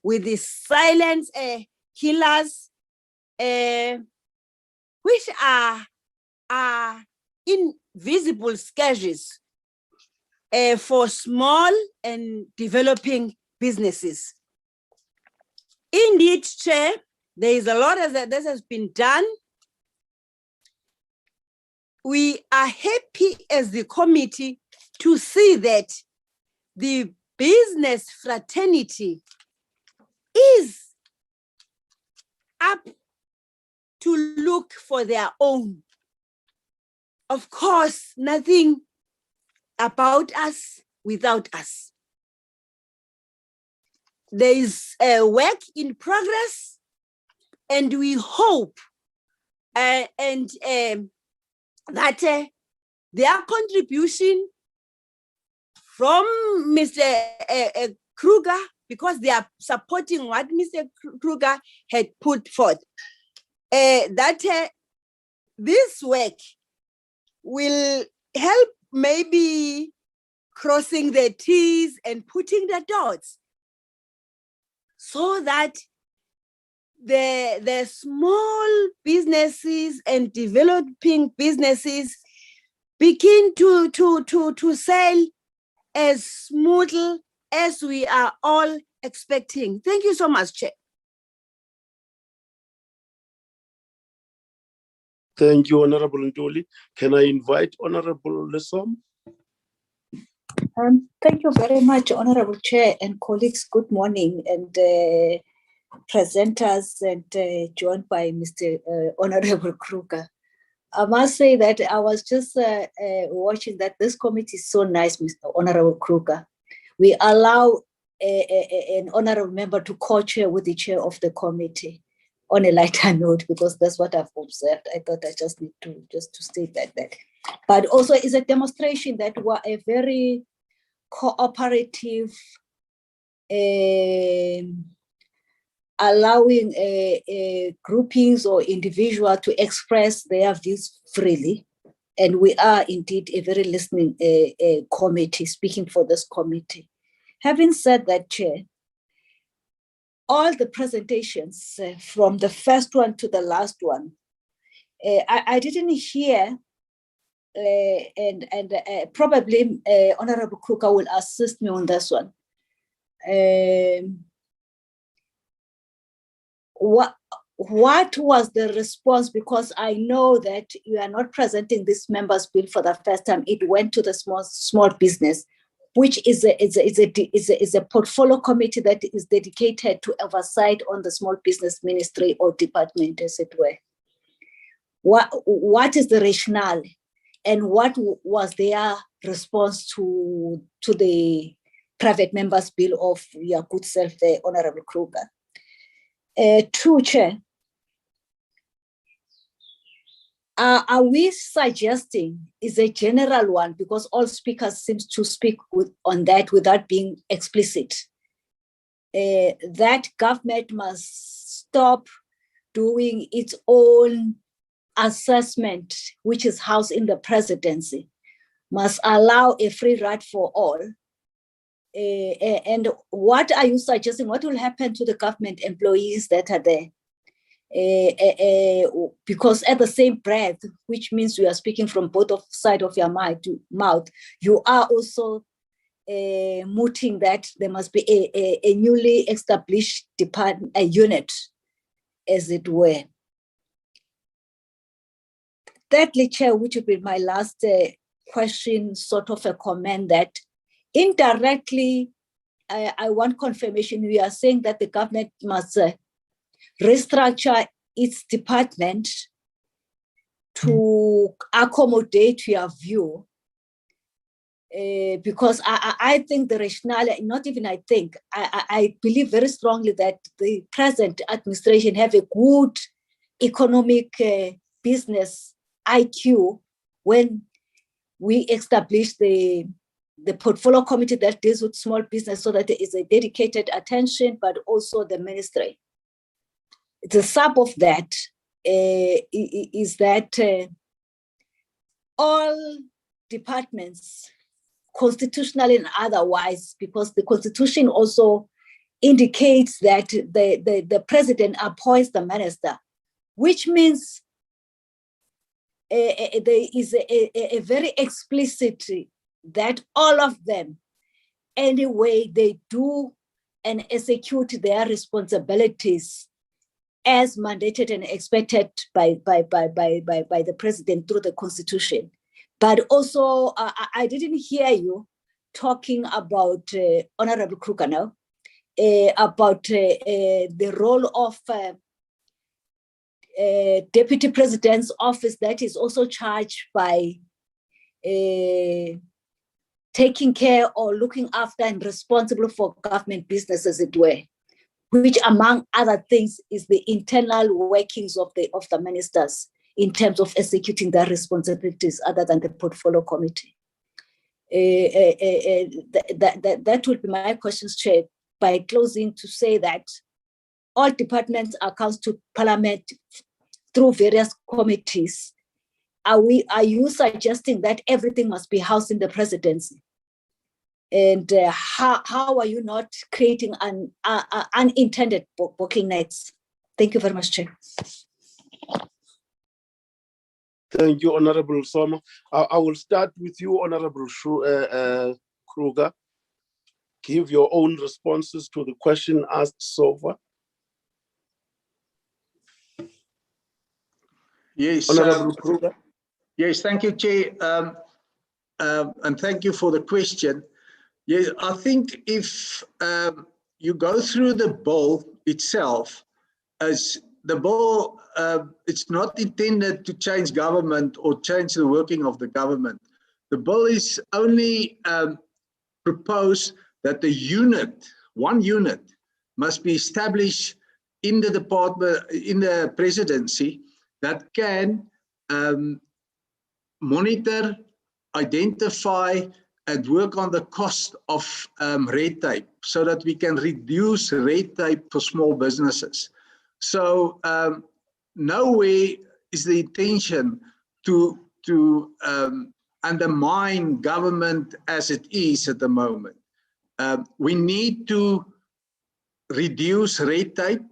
with the silent killers, which are invisible scourges for small and developing businesses. Indeed, Chair, there is a lot that has been done. We are happy as the committee to see that the business fraternity is up to look for their own. Of course, nothing about us without us. There is a work in progress, and we hope that their contribution from Mr. Kruger, because they are supporting what Mr. Kruger had put forth, that this work will help maybe crossing the T's and putting the dots so that the small businesses and developing businesses begin to sell as smoothly as we are all expecting. Thank you so much, Chair. Thank you, Honorable Ntuli. Can I invite Honorable Lesom? Thank you very much, Honorable Chair and colleagues. Good morning, and presenters, and joined by Mr. Honorable Kruger. I must say that I was just watching that this committee is so nice, Mr. Honorable Kruger. We allow an honorable member to co-chair with the chair of the committee on a lighter note, because that's what I've observed. I thought I just need to state that. But also it's a demonstration that we're a very cooperative, allowing groupings or individual to express their views freely. And we are indeed a very listening committee, speaking for this committee. Having said that, Chair, all the presentations from the first one to the last one, I didn't hear, and probably Honorable Kruger will assist me on this one. What was the response? Because I know that you are not presenting this members' bill for the first time. It went to the small business, which is a portfolio committee that is dedicated to oversight on the small business ministry or department, as it were. What is the rationale, and what was their response to the private members' bill of your good self, the Honorable Kruger? True, Chair. Are we suggesting is a general one, because all speakers seem to speak on that without being explicit, that government must stop doing its own assessment, which is housed in the presidency, must allow a free ride for all? And what are you suggesting? What will happen to the government employees that are there? Because at the same breath, which means we are speaking from both sides of your mouth, you are also mooting that there must be a newly established department, a unit, as it were. Thirdly, Chair, which will be my last question, sort of a comment that indirectly, I want confirmation. We are saying that the government must restructure its department to accommodate your view, because I think the rationale, not even I think, I believe very strongly that the present administration have a good economic business IQ when we established the portfolio committee that deals with small business, so that there is a dedicated attention, but also the ministry. The sub of that is that all departments, constitutionally and otherwise, because the Constitution also indicates that the president appoints the minister, which means there is a very explicit that all of them, anyway, they do and execute their responsibilities as mandated and expected by the president through the Constitution. But also, I didn't hear you talking about, Honorable Kruger now, about the role of Deputy President's office that is also charged by taking care or looking after and responsible for government business, as it were, which among other things is the internal workings of the ministers in terms of executing their responsibilities other than the portfolio committee. That would be my questions, Chair, by closing to say that all departments accounts to Parliament through various committees, are you suggesting that everything must be housed in the presidency? And how are you not creating an unintended bottlenecks? Thank you very much, Chair. Thank you, Honorable Sono. I will start with you, Honorable Kruger. Give your own responses to the question asked so far. Yes, Honorable Kruger. yes, thank you, Chair. And thank you for the question. Yes, I think if you go through the bill itself, as the bill, it's not intended to change government or change the working of the government. The bill is only propose that the unit, one unit, must be established in the department, in the presidency, that can monitor, identify, and work on the cost of red tape, so that we can reduce red tape for small businesses. So nowhere is the intention to undermine government as it is at the moment. We need to reduce red tape.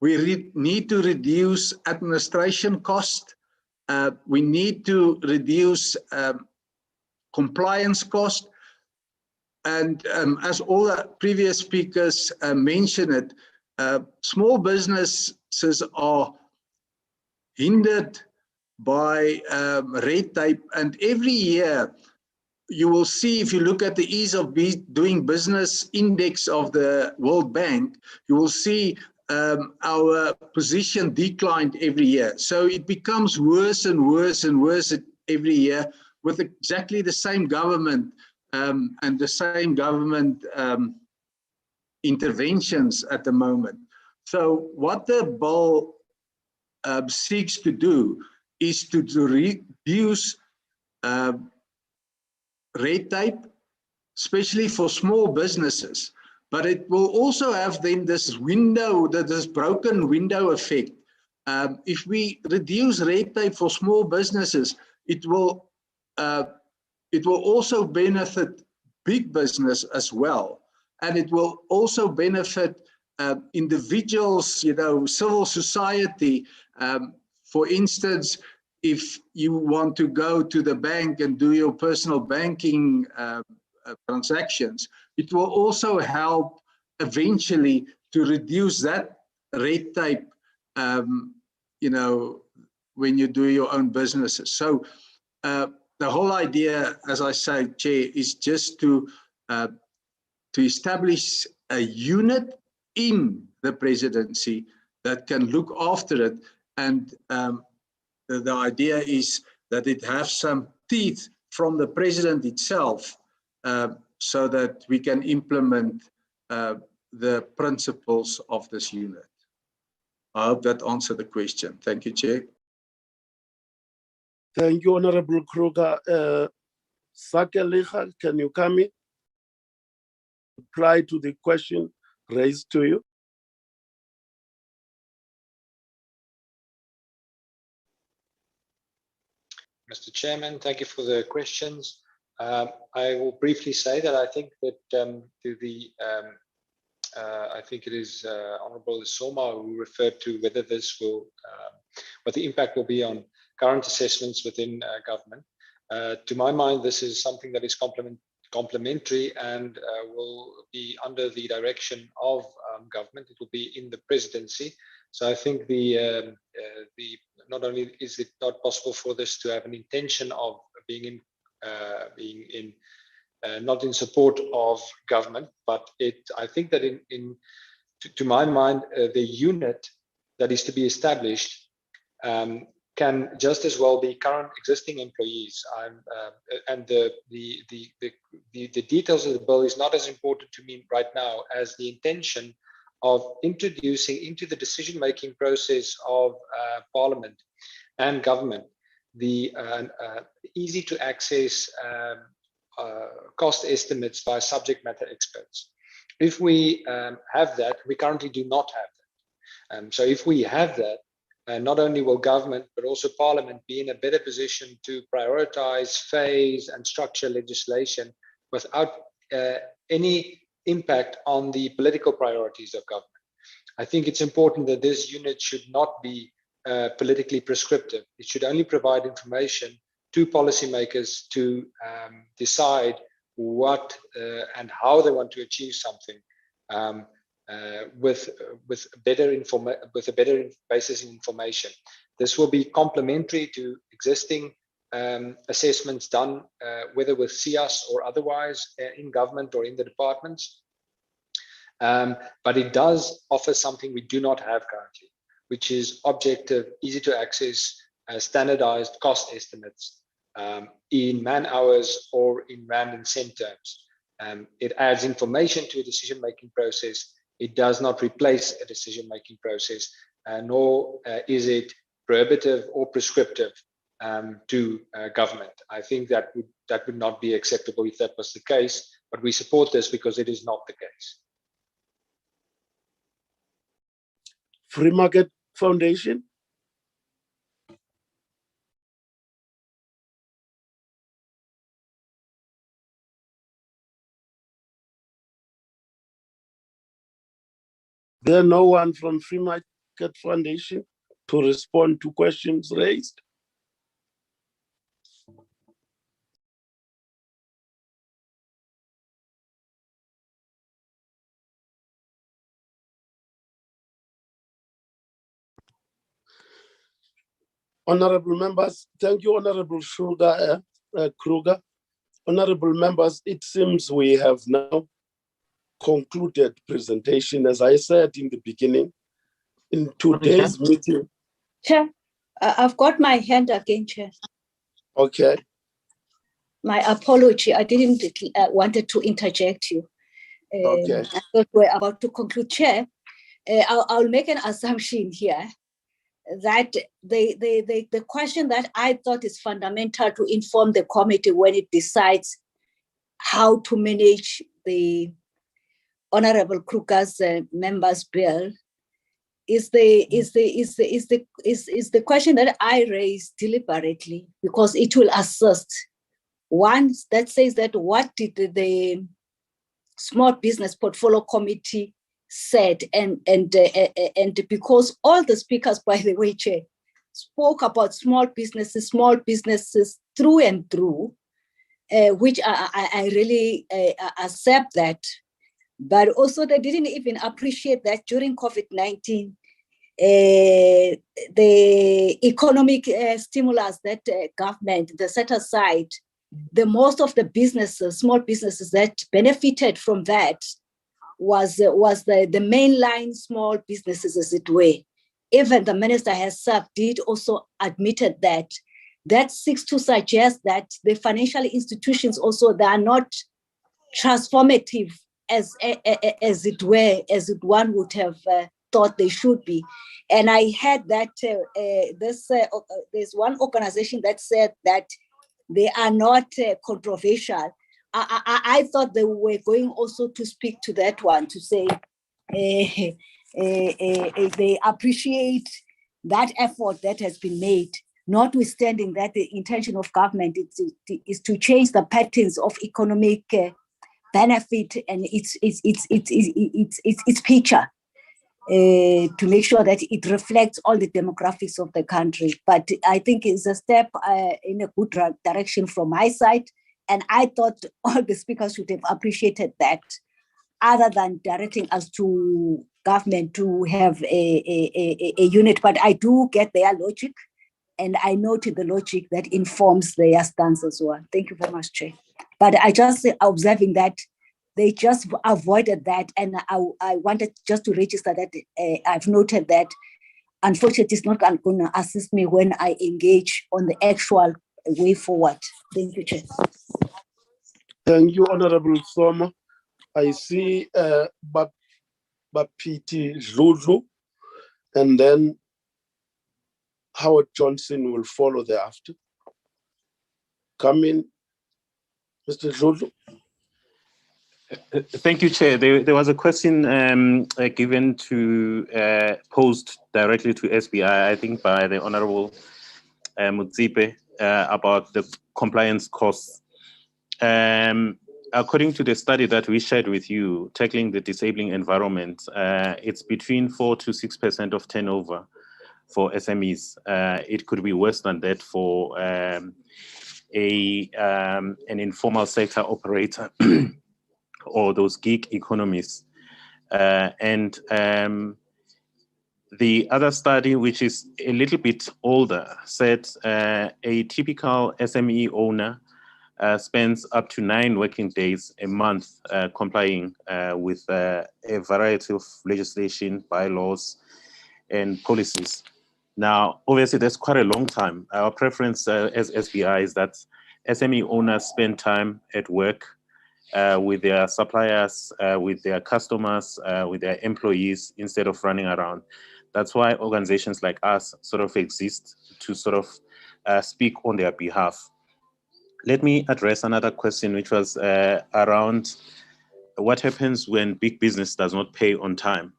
We need to reduce administration cost. We need to reduce compliance cost. And as all the previous speakers mentioned it, small businesses are hindered by red tape, and every year you will see, if you look at the ease of doing business index of the World Bank, you will see our position declined every year. So it becomes worse and worse and worse every year, with exactly the same government and the same government interventions at the moment. So what the bill seeks to do is to reduce red tape, especially for small businesses. But it will also have then this window, this broken window effect. If we reduce red tape for small businesses, it will also benefit big business as well, and it will also benefit individuals, civil society. For instance, if you want to go to the bank and do your personal banking transactions, it will also help eventually to reduce that red tape, when you do your own businesses. So the whole idea, as I say, Chair, is just to establish a unit in the presidency that can look after it, and the idea is that it has some teeth from the president itself, so that we can implement the principles of this unit. I hope that answered the question. Thank you, Chair. Thank you, Honorable Kruger. Sakelicha, can you come in? Reply to the question raised to you. Mr. Chairman, thank you for the questions. I will briefly say that I think that I think it is Honourable Soma who referred to whether this will, what the impact will be on current assessments within government. To my mind, this is something that is complementary and will be under the direction of government. It will be in the presidency. So I think not only is it not possible for this to have an intention of being not in support of government, but I think that to my mind, the unit that is to be established can just as well be current existing employees. And the details of the bill is not as important to me right now as the intention of introducing into the decision-making process of Parliament and government the easy to access cost estimates by subject matter experts. If we have that, we currently do not have that. So if we have that, not only will government, but also Parliament be in a better position to prioritize, phase, and structure legislation without any impact on the political priorities of government. I think it's important that this unit should not be politically prescriptive. It should only provide information to policymakers to decide what and how they want to achieve something with a better basis in information. This will be complementary to existing assessments done, whether with CIAS or otherwise in government or in the departments. But it does offer something we do not have currently, which is objective, easy to access, standardized cost estimates in man hours or in rand and cent terms. It adds information to a decision-making process. It does not replace a decision-making process, nor is it prohibitive or prescriptive to government. I think that would not be acceptable if that was the case, but we support this because it is not the case. Free Market Foundation. There no one from Free Market Foundation to respond to questions raised? Honorable members, thank you, Honorable Kruger. Honorable members, it seems we have now concluded presentation. As I said in the beginning, in today's meeting. Chair, I've got my hand again, Chair. Okay. My apology. I didn't wanted to interject you. Okay. I thought we're about to conclude, Chair. I'll make an assumption here that the question that I thought is fundamental to inform the committee when it decides how to manage the Honorable Kruger's members' bill is the question that I raised deliberately, because it will assist. One that says that what did the Small Business Portfolio Committee said, and because all the speakers, by the way, Chair, spoke about small businesses through and through, which I really accept that. But also they didn't even appreciate that during COVID-19, the economic stimulus that government set aside, the most of the businesses, small businesses that benefited from that was the mainline small businesses, as it were. Even the minister herself did also admitted that. That seeks to suggest that the financial institutions also, they are not transformative as it were, as one would have thought they should be. And I heard that there's one organization that said that they are not controversial. I thought they were going also to speak to that one, to say they appreciate that effort that has been made, notwithstanding that the intention of government is to change the patterns of economic benefit and its picture, to make sure that it reflects all the demographics of the country. But I think it's a step in a good direction from my side. And I thought all the speakers should have appreciated that, other than directing us to government to have a unit. But I do get their logic, and I noted the logic that informs their stance as well. Thank you very much, Chair. But I just observing that they just avoided that, and I wanted just to register that I've noted that. Unfortunately, it's not going to assist me when I engage on the actual way forward. Thank you, Chair. Thank you, Honorable Soma. I see Bapiti Zulu, and then Howard Johnson will follow thereafter. Come in, Mr. Zulu. Thank you, Chair. There was a question given to posed directly to SBI, I think by the Honorable Mutsipe, about the compliance costs. According to the study that we shared with you, tackling the disabling environment, it's between 4 to 6% of turnover for SMEs. It could be worse than that for an informal sector operator or those gig economies. The other study, which is a little bit older, said a typical SME owner spends up to 9 working days a month complying with a variety of legislation, bylaws, and policies. Now, obviously, that's quite a long time. Our preference as SBI is that SME owners spend time at work with their suppliers, with their customers, with their employees, instead of running around. That's why organizations like us sort of exist to sort of speak on their behalf. Let me address another question, which was around what happens when big business does not pay on time.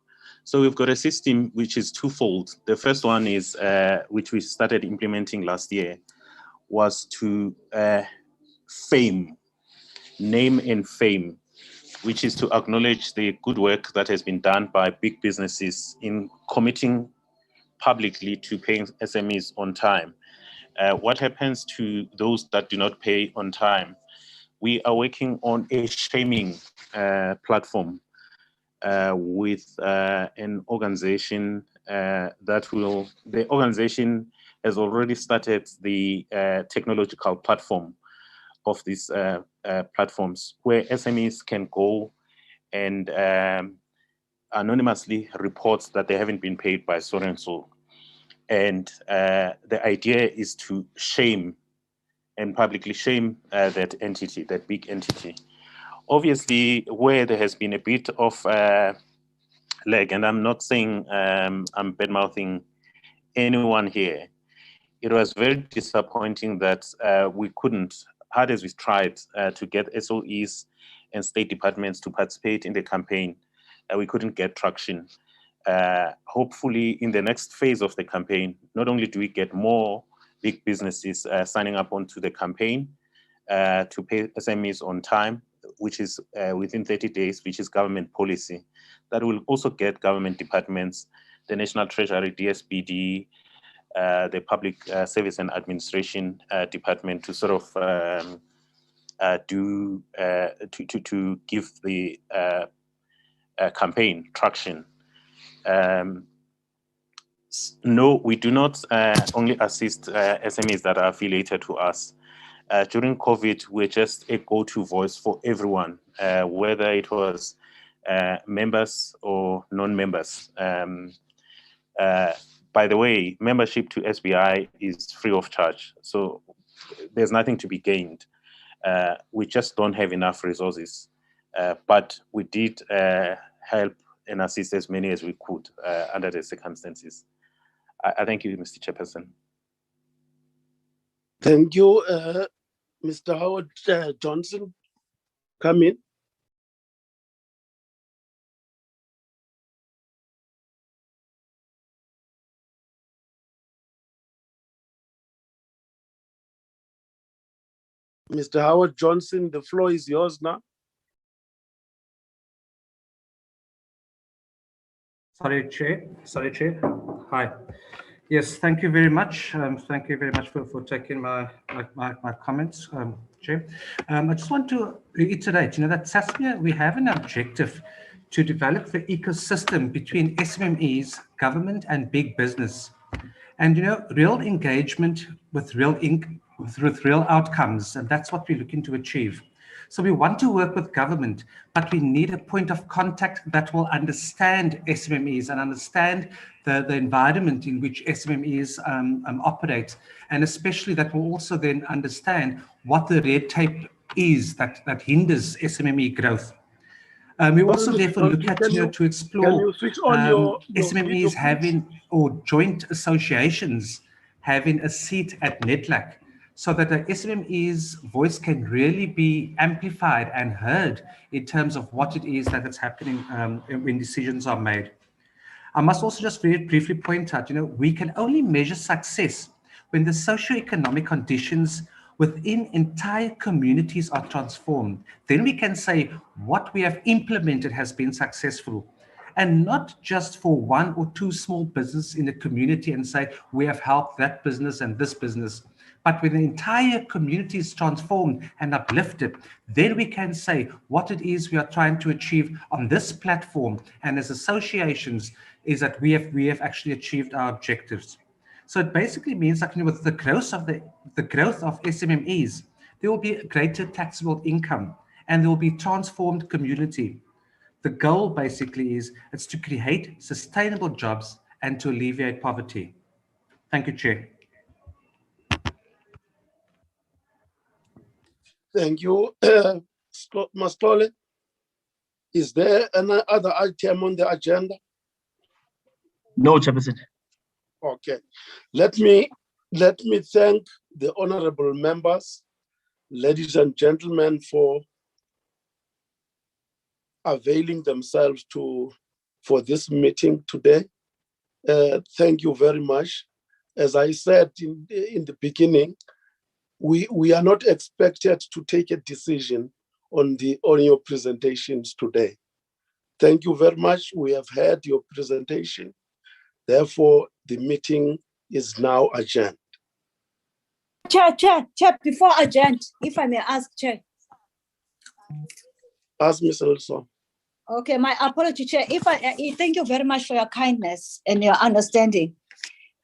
So we've got a system which is twofold. The first one is, which we started implementing last year, was to name and fame, which is to acknowledge the good work that has been done by big businesses in committing publicly to paying SMEs on time. What happens to those that do not pay on time? We are working on a shaming platform with an organization the organization has already started the technological platform of these platforms where SMEs can go and anonymously report that they haven't been paid by so and so. And the idea is to shame and publicly shame that entity, that big entity. Obviously, where there has been a bit of lag, and I'm not saying I'm bad-mouthing anyone here, it was very disappointing that we couldn't, hard as we tried to get SOEs and state departments to participate in the campaign, we couldn't get traction. Hopefully, in the next phase of the campaign, not only do we get more big businesses signing up onto the campaign to pay SMEs on time, which is within 30 days, which is government policy, that will also get government departments, the National Treasury, DSPD, the Public Service and Administration Department to sort of to give the campaign traction. No, we do not only assist SMEs that are affiliated to us. During COVID, we're just a go-to voice for everyone, whether it was members or non-members. By the way, membership to SBI is free of charge, so there's nothing to be gained. We just don't have enough resources, but we did help and assist as many as we could under the circumstances. I thank you, Mr. Chairperson. Thank you, Mr. Howard Johnson. Come in. Mr. Howard Johnson, the floor is yours now. Sorry, Chair. Hi. Yes, thank you very much. Thank you very much for taking my comments, Chair. I just want to reiterate, that SASMIA, we have an objective to develop the ecosystem between SMMEs, government, and big business. And, real engagement with real outcomes, and that's what we're looking to achieve. So we want to work with government, but we need a point of contact that will understand SMMEs and understand the environment in which SMMEs operate, and especially that will also then understand what the red tape is that hinders SMME growth. We also therefore look at, to explore SMMEs having, or joint associations having a seat at NETLAC, so that the SMME's voice can really be amplified and heard in terms of what it is that is happening when decisions are made. I must also just very briefly point out, we can only measure success when the socioeconomic conditions within entire communities are transformed. Then we can say what we have implemented has been successful, and not just for one or two small businesses in the community and say we have helped that business and this business. But when the entire community is transformed and uplifted, then we can say what it is we are trying to achieve on this platform and as associations is that we have actually achieved our objectives. So it basically means that with the growth of the growth of SMMEs, there will be a greater taxable income and there will be transformed community. The goal basically is it's to create sustainable jobs and to alleviate poverty. Thank you, Chair. Thank you. Mastole, is there any other item on the agenda? No, Chairperson. Okay. Let me thank the honorable members, ladies and gentlemen, for availing themselves for this meeting today. Thank you very much. As I said in the beginning, we are not expected to take a decision on your presentations today. Thank you very much. We have heard your presentation. Therefore, the meeting is now adjourned. Chair, before adjourned, if I may ask, Chair. Ask Ms. Elson. Okay, my apology, Chair. Thank you very much for your kindness and your understanding.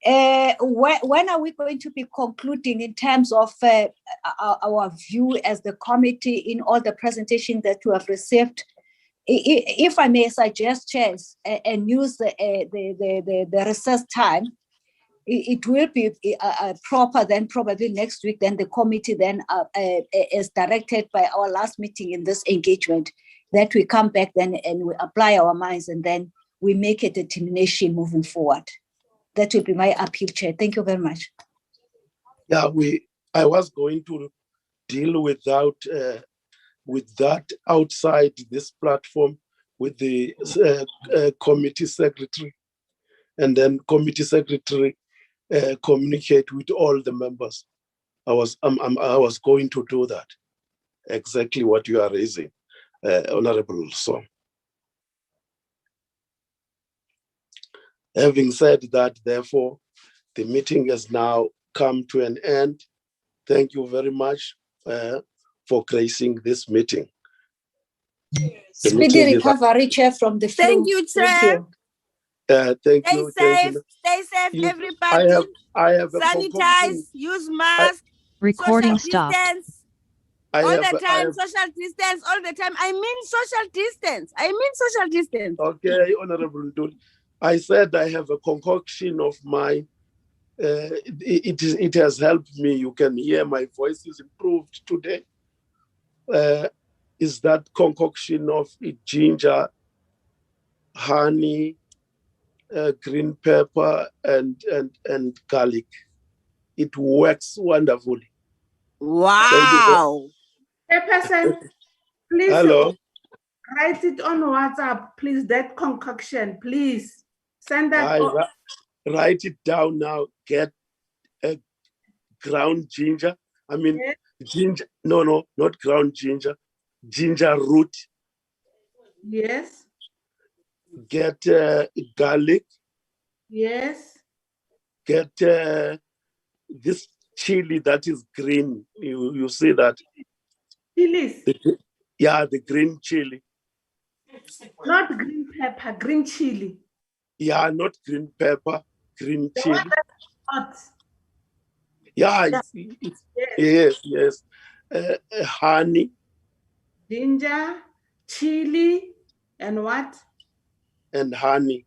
When are we going to be concluding in terms of our view as the committee in all the presentations that you have received? If I may suggest, chairs, and use the recess time, it will be proper then probably next week, then the committee then as directed by our last meeting in this engagement, that we come back then and we apply our minds and then we make a determination moving forward. That will be my appeal, Chair. Thank you very much. Yeah, I was going to deal with that outside this platform with the committee secretary, and then committee secretary communicate with all the members. I was going to do that. Exactly what you are raising, Honorable Song. Having said that, therefore, the meeting has now come to an end. Thank you very much for gracing this meeting. Speedy recovery, Chair, from the flu. Thank you, Chair. Thank Stay you. safe, stay safe, everybody. I have a sanitize, use mask, Recording social stopped. distance. All the time, social distance, all the time. I mean social distance. Social distance. Okay, Honorable Nduli. I said I have a concoction of mine. It has helped me. You can hear my voice is improved today. Is that concoction of ginger, honey, green pepper, and garlic. It works wonderfully. Wow. Chairperson, please Hello. write it on WhatsApp, please, that concoction, please. Send that. Write it down now. Get a ground ginger. I mean, ginger. No, not ground ginger. Ginger root. Yes. Get garlic. Yes. Get this chili that is green. You see that? Chilies. Yeah, the green chili. Not green pepper, green chili. Yeah, not green pepper, green The chili. one that's hot. Yeah, yes. Honey. Ginger, chili, and what? And honey.